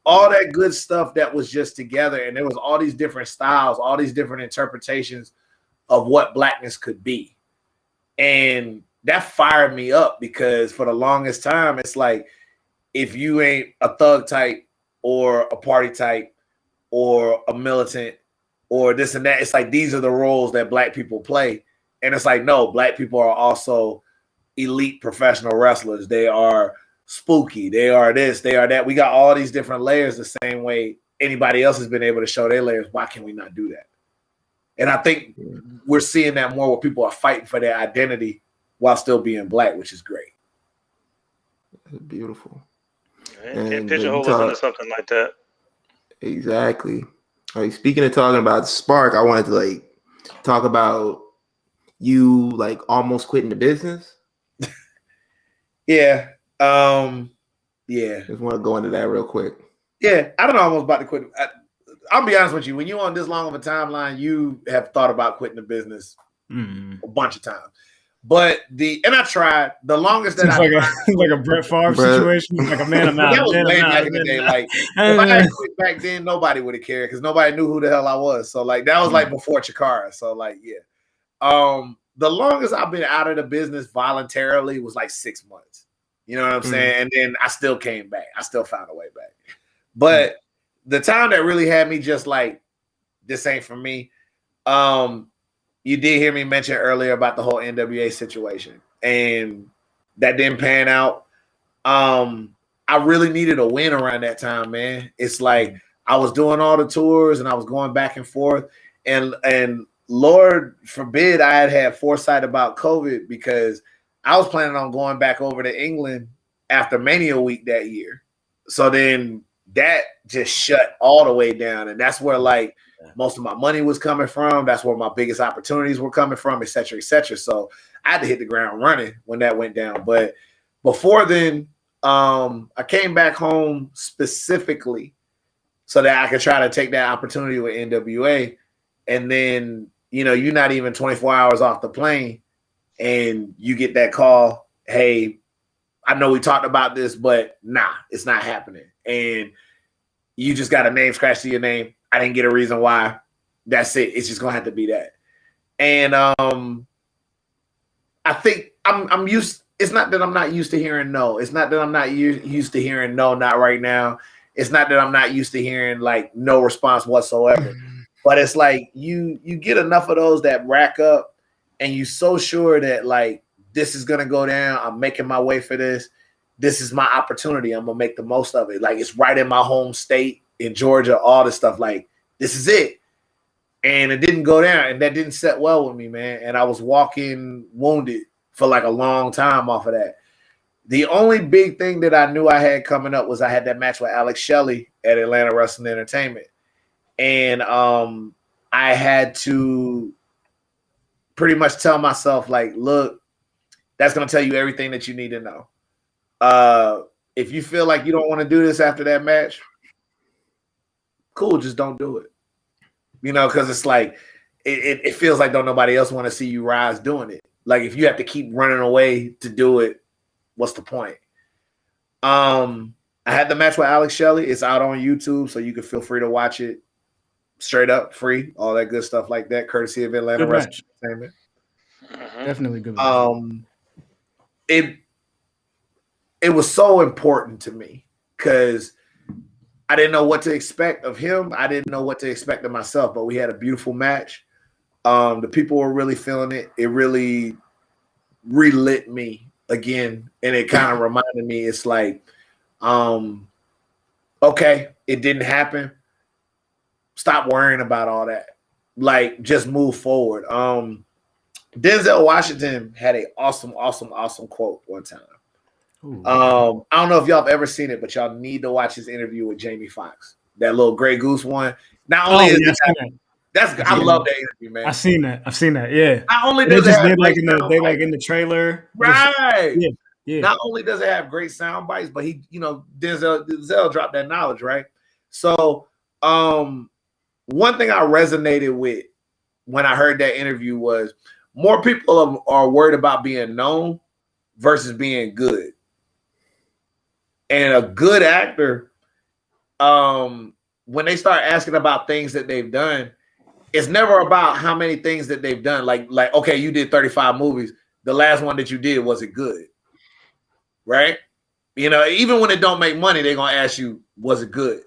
All that good stuff that was just together, and there was all these different styles, all these different interpretations of what blackness could be. And that fired me up, because for the longest time, it's like, if you ain't a thug type or a party type or a militant or this and that, it's like, these are the roles that black people play. And it's like, no, black people are also elite professional wrestlers. They are spooky. They are this, they are that. We got all these different layers the same way anybody else has been able to show their layers. Why can we not do that? And I think we're seeing that more, where people are fighting for their identity while still being black, which is great. Beautiful. And pigeonhole us into something like that. Exactly. All right, speaking of talking about Spark, I wanted to like talk about you like almost quitting the business. Yeah. Just want to go into that real quick. Yeah, I don't know. I'm almost about to quit. I'll be honest with you. When you're on this long of a timeline, you have thought about quitting the business a bunch of times. But and I tried. The longest that like a Brett Favre situation, like a man amount. That was way back in the day. Like, if I had quit back then, nobody would have cared, because nobody knew who the hell I was. So like, that was like before Chikara. So like, yeah. The longest I've been out of the business voluntarily was like 6 months. You know what I'm saying? And then I still came back. I still found a way back. But the time that really had me just like, this ain't for me. You did hear me mention earlier about the whole NWA situation, and that didn't pan out. I really needed a win around that time, man. It's like, I was doing all the tours and I was going back and forth, and Lord forbid I had foresight about COVID, because I was planning on going back over to England after Mania Week that year. So then that just shut all the way down. And that's where like most of my money was coming from. That's where my biggest opportunities were coming from, et cetera, et cetera. So I had to hit the ground running when that went down. But before then, I came back home specifically so that I could try to take that opportunity with NWA. And then, you know, you're not even 24 hours off the plane and you get that call, hey, I know we talked about this, but nah, it's not happening. And you just got a name scratched to your name. I didn't get a reason why. That's it. It's just gonna have to be that. And I think I'm used. It's not that I'm not used to hearing no. It's not that I'm not used to hearing no, not right now. It's not that I'm not used to hearing like no response whatsoever. But it's like you get enough of those that rack up, and you so sure that like this is gonna go down. I'm making my way for this. This is my opportunity. I'm gonna make the most of it. Like it's right in my home state in Georgia. All this stuff. Like this is it. And it didn't go down, and that didn't set well with me, man. And I was walking wounded for like a long time off of that. The only big thing that I knew I had coming up was I had that match with Alex Shelley at Atlanta Wrestling Entertainment. And I had to pretty much tell myself, like, look, that's going to tell you everything that you need to know. If you feel like you don't want to do this after that match, cool, just don't do it. You know, because it's like, it feels like don't nobody else want to see you rise doing it. Like, if you have to keep running away to do it, what's the point? I had the match with Alex Shelley. It's out on YouTube, so you can feel free to watch it straight up, free, all that good stuff like that, courtesy of Atlanta Wrestling Entertainment. Definitely good. It was so important to me because I didn't know what to expect of him. I didn't know what to expect of myself, but we had a beautiful match. The people were really feeling it. It really relit me again, and it kind of reminded me, it's like, okay, it didn't happen. Stop worrying about all that. Like, just move forward. Denzel Washington had an awesome quote one time. I don't know if y'all have ever seen it, but y'all need to watch his interview with Jamie Foxx. That little Grey Goose one. Not only I love that interview, man. I've seen that. Yeah. Not only does it have in the trailer, right? Yeah. Not only does it have great sound bites, but he, Denzel dropped that knowledge, right? So, one thing I resonated with when I heard that interview was more people are worried about being known versus being good. And a good actor, when they start asking about things that they've done, it's never about how many things that they've done. Like, okay, you did 35 movies. The last one that you did, was it good? Right? You know, even when it don't make money, they're gonna ask you, was it good?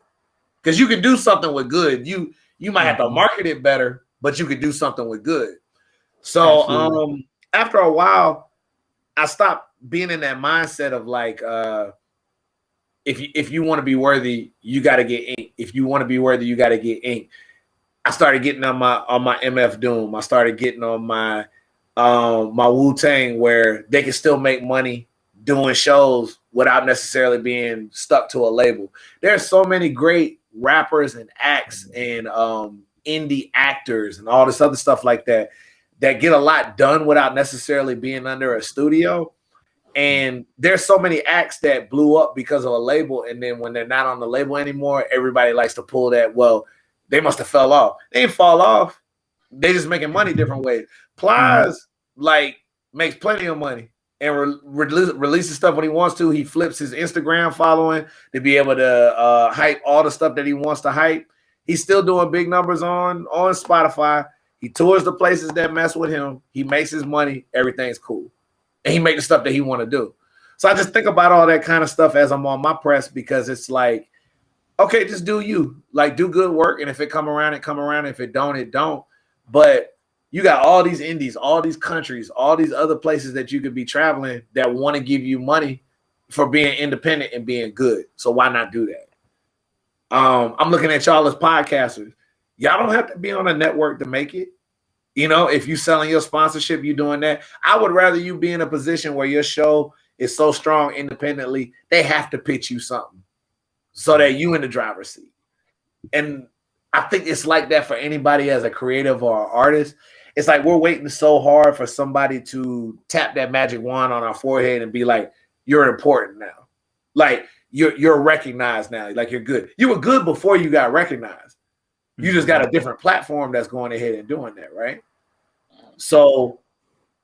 Because you can do something with good. You might have to market it better, but you could do something with good. So after a while, I stopped being in that mindset of like, if you want to be worthy, you got to get ink. If you want to be worthy, you got to get ink. I started getting on my MF Doom. I started getting on my my Wu-Tang, where they can still make money doing shows without necessarily being stuck to a label. There's so many great rappers and acts and indie actors and all this other stuff like that get a lot done without necessarily being under a studio. And there's so many acts that blew up because of a label, and then when they're not on the label anymore, everybody likes to pull that, well, they must have fell off. They didn't fall off. They just making money different ways. Plies makes plenty of money and releases stuff when he wants to. He flips his Instagram following to be able to hype all the stuff that he wants to hype. He's still doing big numbers on Spotify. He tours the places that mess with him. He makes his money. Everything's cool. And he makes the stuff that he want to do. So I just think about all that kind of stuff as I'm on my press, because it's like, okay, just do you. Like, do good work. And if it come around, it come around. If it don't, it don't. But you got all these indies, all these countries, all these other places that you could be traveling that want to give you money for being independent and being good. So why not do that? I'm looking at y'all as podcasters. Y'all don't have to be on a network to make it. You know, if you selling your sponsorship, you doing that. I would rather you be in a position where your show is so strong independently, they have to pitch you something so that you in the driver's seat. And I think it's like that for anybody as a creative or an artist. It's like we're waiting so hard for somebody to tap that magic wand on our forehead and be like, you're important now. Like, you're recognized now. Like, you're good. You were good before you got recognized. You just got a different platform that's going ahead and doing that, right? So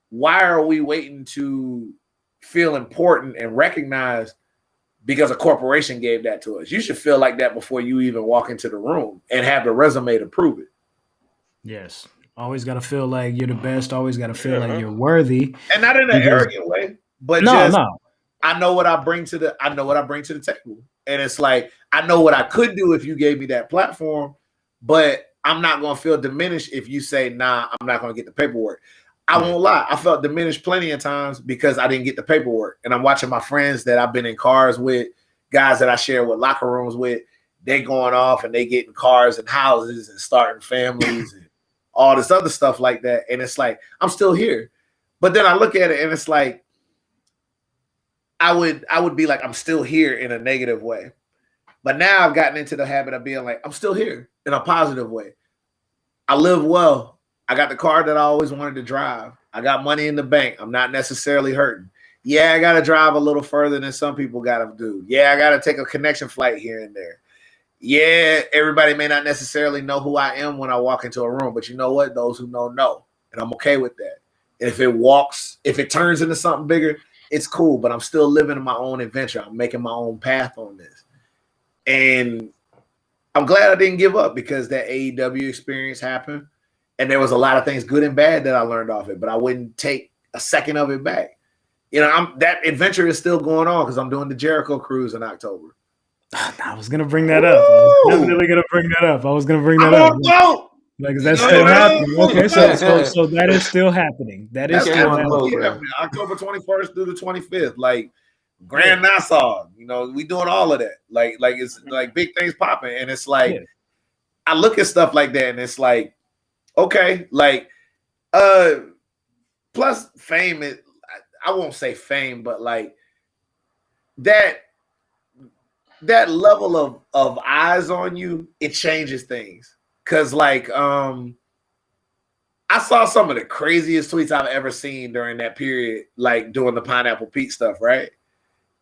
why are we waiting to feel important and recognized because a corporation gave that to us? You should feel like that before you even walk into the room and have the resume to prove it. Yes. Always got to feel like you're the best. Always got to feel like you're worthy. And not in an arrogant way, but I know what I bring to the table. And it's like, I know what I could do if you gave me that platform. But I'm not going to feel diminished if you say, nah, I'm not going to get the paperwork. I won't lie. I felt diminished plenty of times because I didn't get the paperwork. And I'm watching my friends that I've been in cars with, guys that I share with locker rooms with, they going off and they getting cars and houses and starting families and all this other stuff like that. And it's like, I'm still here. But then I look at it and it's like, I would be like, I'm still here in a negative way. But now I've gotten into the habit of being like, I'm still here in a positive way. I live well. I got the car that I always wanted to drive. I got money in the bank. I'm not necessarily hurting. Yeah, I got to drive a little further than some people got to do. Yeah, I got to take a connection flight here and there. Yeah, everybody may not necessarily know who I am when I walk into a room, but you know what? Those who know. And I'm okay with that. And if it turns into something bigger, it's cool, but I'm still living in my own adventure. I'm making my own path on this. And I'm glad I didn't give up because that AEW experience happened. And there was a lot of things, good and bad, that I learned off it, but I wouldn't take a second of it back. You know, that adventure is still going on because I'm doing the Jericho Cruise in October. I was gonna bring that up. I was definitely gonna bring that up. Like, is that still happening? Okay, so that is still happening. That is still happening. October 21st through the 25th, like Grand Nassau. You know, we doing all of that. Like it's like big things popping, and it's like I look at stuff like that, and it's like, okay, like plus fame is, I won't say fame, but like that level of eyes on you, it changes things. Cause like I saw some of the craziest tweets I've ever seen during that period, like doing the Pineapple Pete stuff, right?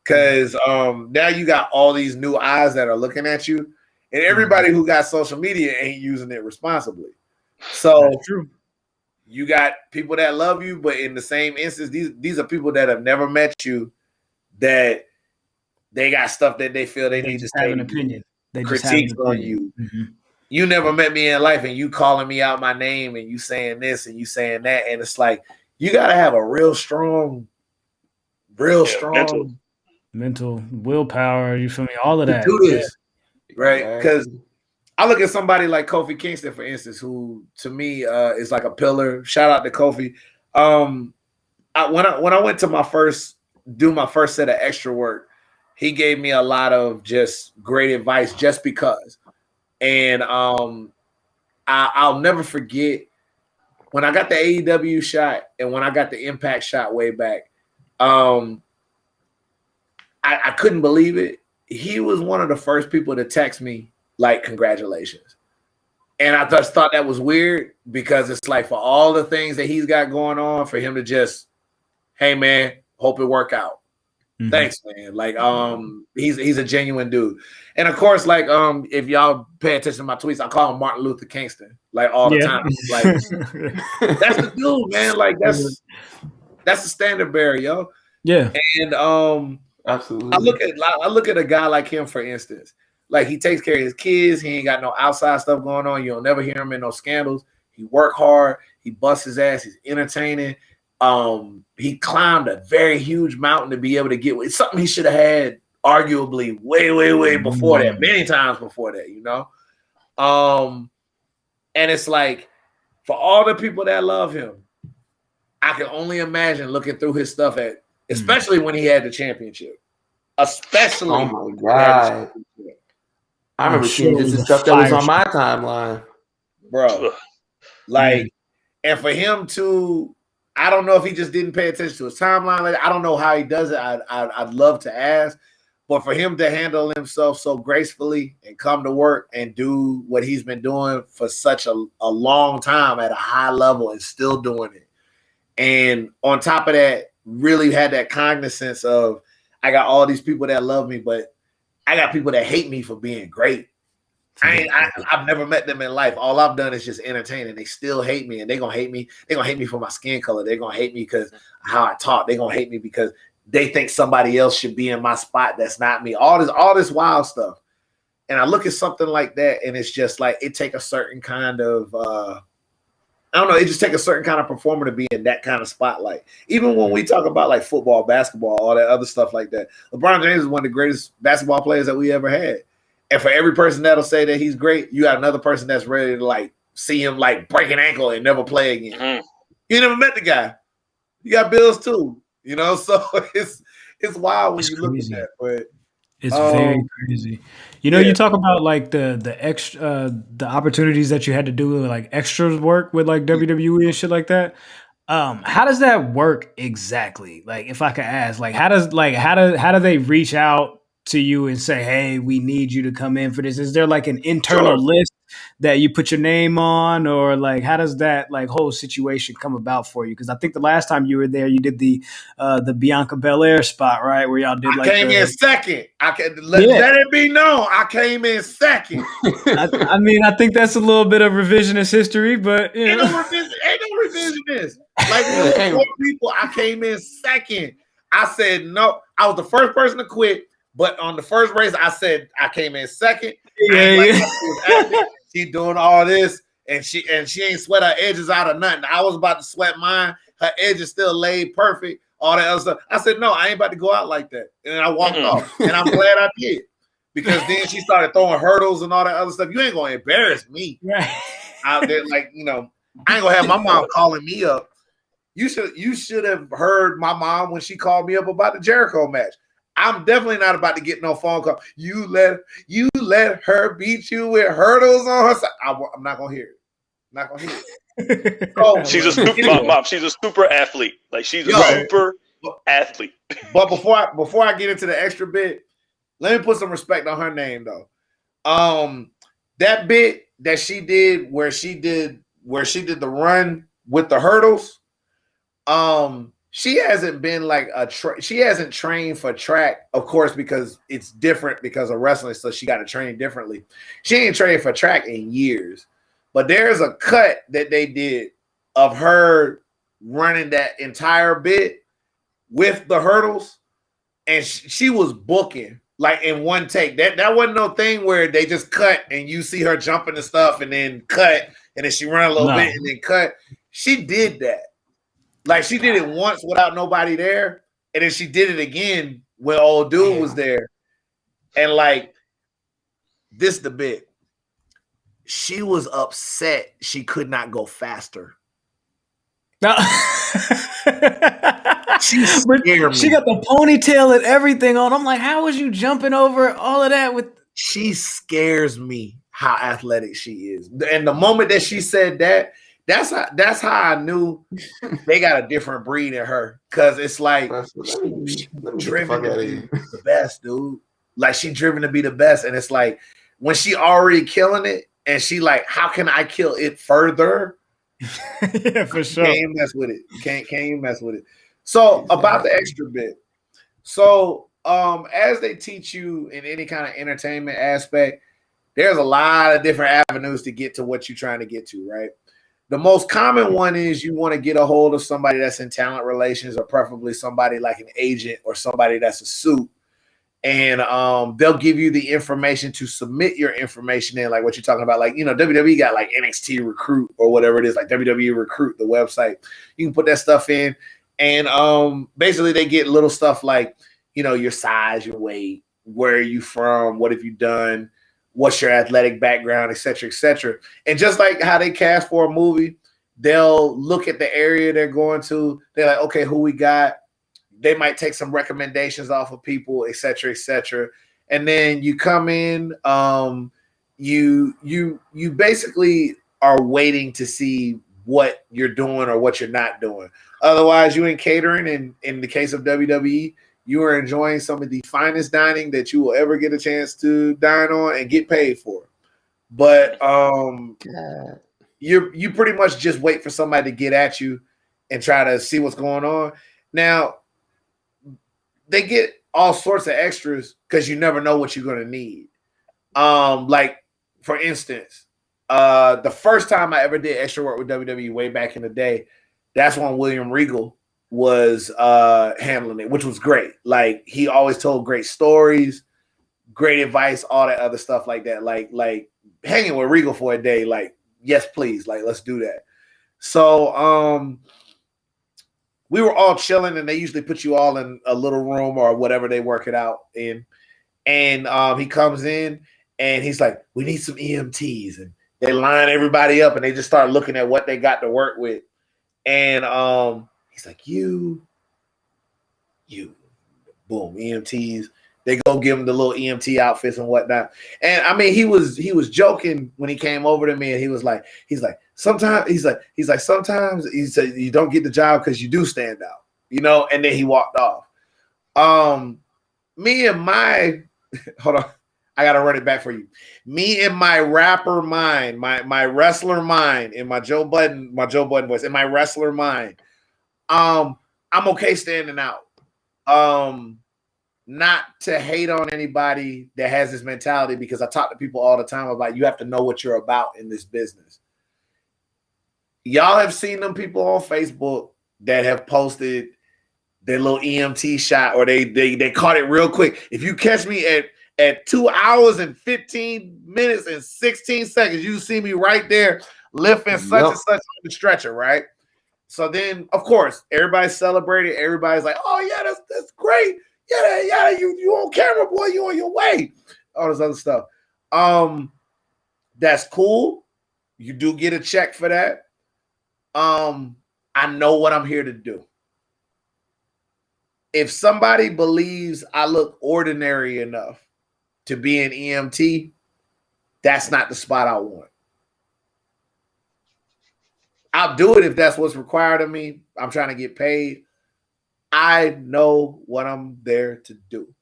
Cause now you got all these new eyes that are looking at you, and everybody who got social media ain't using it responsibly. So you got people that love you, but in the same instance, these are people that have never met you, that they got stuff that they feel they need to have an opinion. They critiques on you. You never met me in life, and you calling me out my name, and you saying this and you saying that, and it's like you got to have a real strong mental willpower. You feel me? All of that. Do this, right? Because I look at somebody like Kofi Kingston, for instance, who to me is like a pillar. Shout out to Kofi. When I went to my first set of extra work, he gave me a lot of just great advice, just because. And I'll never forget when I got the AEW shot and when I got the Impact shot way back. I couldn't believe it. He was one of the first people to text me like, congratulations. And I just thought that was weird because it's like, for all the things that he's got going on, for him to just, hey man, hope it work out. Thanks, man. Like, he's a genuine dude. And of course, like, if y'all pay attention to my tweets, I call him Martin Luther Kingston, like, all the time. Like, that's the dude, man. Like, that's the standard bearer, yo. Yeah. And absolutely. I look at a guy like him, for instance. Like, he takes care of his kids. He ain't got no outside stuff going on. You'll never hear him in no scandals. He work hard. He busts his ass. He's entertaining. He climbed a very huge mountain to be able to get with something he should have had arguably way before that, many times before that, you know? And it's like, for all the people that love him, I can only imagine looking through his stuff especially when he had the championship. Especially. Oh my God. I remember seeing this stuff that was on my timeline. Bro. Like, and for him to, I don't know if he just didn't pay attention to his timeline. Like, I don't know how he does it. I'd love to ask. But for him to handle himself so gracefully and come to work and do what he's been doing for such a long time at a high level and still doing it. And on top of that, really had that cognizance of, I got all these people that love me, but I got people that hate me for being great. I've never met them in life. All I've done is just entertain, and they still hate me, and they're gonna hate me. They're gonna hate me for my skin color. They're gonna hate me because how I talk. They're gonna hate me because they think somebody else should be in my spot that's not me. All this wild stuff. And I look at something like that, and it's just like, it take a certain kind of I don't know, it just take a certain kind of performer to be in that kind of spotlight. Even when we talk about like football, basketball, all that other stuff like that. LeBron James is one of the greatest basketball players that we ever had. And for every person that'll say that he's great, you got another person that's ready to like see him like break an ankle and never play again. Mm-hmm. You never met the guy. You got bills too, you know. So it's wild when you look at that, but it's very crazy. You know, you talk about like the extra the opportunities that you had to do like extras work with like WWE and shit like that. How does that work exactly? Like, if I could ask, like, how do they reach out to you and say, "Hey, we need you to come in for this"? Is there like an internal list that you put your name on, or like how does that like whole situation come about for you? Because I think the last time you were there, you did the Bianca Belair spot, right, where y'all did like came in second. Let it be known, I came in second. I mean, I think that's a little bit of revisionist history, but you know. Ain't no revisionist. Like four people, I came in second. I said no. I was the first person to quit, but on the first race, I said I came in second. She doing all this, and she ain't sweat her edges out of nothing. I was about to sweat mine. Her edges still laid perfect. All that other stuff. I said no, I ain't about to go out like that, and I walked off. And I'm glad I did, because then she started throwing hurdles and all that other stuff. You ain't gonna embarrass me out there, like, you know. I ain't gonna have my mom calling me up. You should have heard my mom when she called me up about the Jericho match. I'm definitely not about to get no phone call. You let her beat you with hurdles on her side. I'm not gonna hear it. I'm not gonna hear it. So, she's a super mom. She's a super athlete. Like, she's a super athlete. But before I get into the extra bit, let me put some respect on her name though. That bit that she did where she did the run with the hurdles. She hasn't been like she hasn't trained for track, of course, because it's different because of wrestling, so she got to train differently. She ain't trained for track in years, but there's a cut that they did of her running that entire bit with the hurdles, and she was booking like in one take. That wasn't no thing where they just cut and you see her jumping and stuff and then cut and then she run a little bit and then cut. She did that. Like, she did it once without nobody there, and then she did it again when old dude was there. And like, this the bit. She was upset she could not go faster. No. She scared me. She got the ponytail and everything on. I'm like, how was you jumping over all of that with? She scares me how athletic she is. And the moment that she said that, that's how I knew they got a different breed in her. Cause it's like she's driven to be the best, dude. Like, she driven to be the best. And it's like when she already killing it and she like, how can I kill it further? Yeah, for sure. Can't even mess with it. Can't even mess with it. So about the extra bit. So as they teach you in any kind of entertainment aspect, there's a lot of different avenues to get to what you're trying to get to, right? The most common one is you want to get a hold of somebody that's in talent relations, or preferably somebody like an agent or somebody that's a suit. And they'll give you the information to submit your information in, like what you're talking about. Like, you know, WWE got like NXT Recruit or whatever it is, like WWE Recruit, the website. You can put that stuff in. And basically they get little stuff like, you know, your size, your weight, where are you from, what have you done, what's your athletic background, et cetera, et cetera. And just like how they cast for a movie, they'll look at the area they're going to. They're like, okay, who we got? They might take some recommendations off of people, et cetera, et cetera. And then you come in, you basically are waiting to see what you're doing or what you're not doing. Otherwise, you in catering, and in the case of WWE, you are enjoying some of the finest dining that you will ever get a chance to dine on and get paid for. But you pretty much just wait for somebody to get at you and try to see what's going on. Now, they get all sorts of extras because you never know what you're going to need. Like, for instance, the first time I ever did extra work with WWE way back in the day, that's when William Regal was handling it, which was great. Like, he always told great stories, great advice, all that other stuff like that. Like hanging with Regal for a day, like, yes, please, like, let's do that. So we were all chilling, and they usually put you all in a little room or whatever they work it out in. And he comes in, And he's like, we need some EMTs. And they line everybody up and they just start looking at what they got to work with. And he's like, you, boom, EMTs. They go give him the little EMT outfits and whatnot. And I mean, he was joking when he came over to me, and he's like, sometimes he said you don't get the job because you do stand out, you know. And then he walked off. Me and my hold on, I gotta run it back for you. Me and my rapper mind, my wrestler mind, in my Joe Budden voice, in my wrestler mind, I'm okay standing out. Not to hate on anybody that has this mentality, because I talk to people all the time about you have to know what you're about in this business. Y'all have seen them people on Facebook that have posted their little EMT shot, or they caught it real quick. If you catch me at 2 hours and 15 minutes and 16 seconds, you see me right there lifting such and such on the stretcher, right? So then, of course, everybody's celebrating. Everybody's like, oh yeah, that's great. Yeah, you on camera, boy, you on your way. All this other stuff. That's cool. You do get a check for that. I know what I'm here to do. If somebody believes I look ordinary enough to be an EMT, that's not the spot I want. I'll do it if that's what's required of me. I'm trying to get paid. I know what I'm there to do.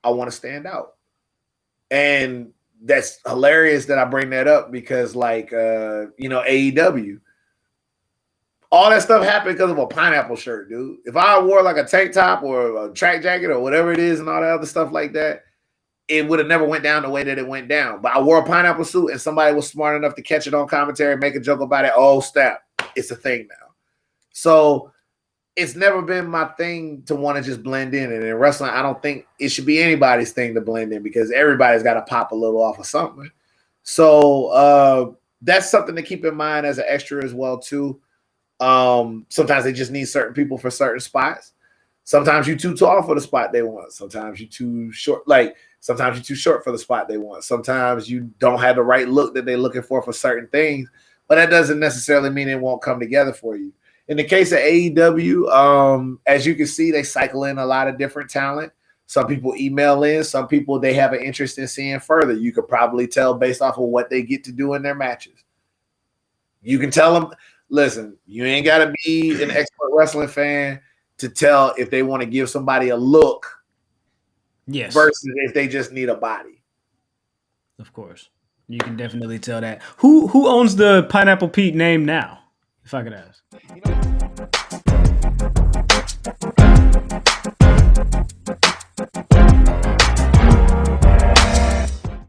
I want to stand out. And that's hilarious that I bring that up, because AEW, all that stuff happened because of a pineapple shirt, dude. If I wore like a tank top or a track jacket or whatever it is and all that other stuff like that, it would have never went down the way that it went down. But I wore a pineapple suit and somebody was smart enough to catch it on commentary, make a joke about it. Oh, snap. It's a thing now. So it's never been my thing to want to just blend in. And in wrestling, I don't think it should be anybody's thing to blend in, because everybody's got to pop a little off of something. So that's something to keep in mind as an extra as well, too. Sometimes they just need certain people for certain spots. Sometimes you're too tall for the spot they want. Sometimes you're too short. Sometimes you're too short for the spot they want. Sometimes you don't have the right look that they're looking for certain things. But that doesn't necessarily mean it won't come together for you. In the case of AEW, as you can see, they cycle in a lot of different talent. Some people email in. Some people, they have an interest in seeing further. You could probably tell based off of what they get to do in their matches. You can tell them, listen, you ain't got to be an expert wrestling fan to tell if they want to give somebody a look, yes, versus if they just need a body. Of course. You can definitely tell that. Who owns the Pineapple Pete name now, if I could ask?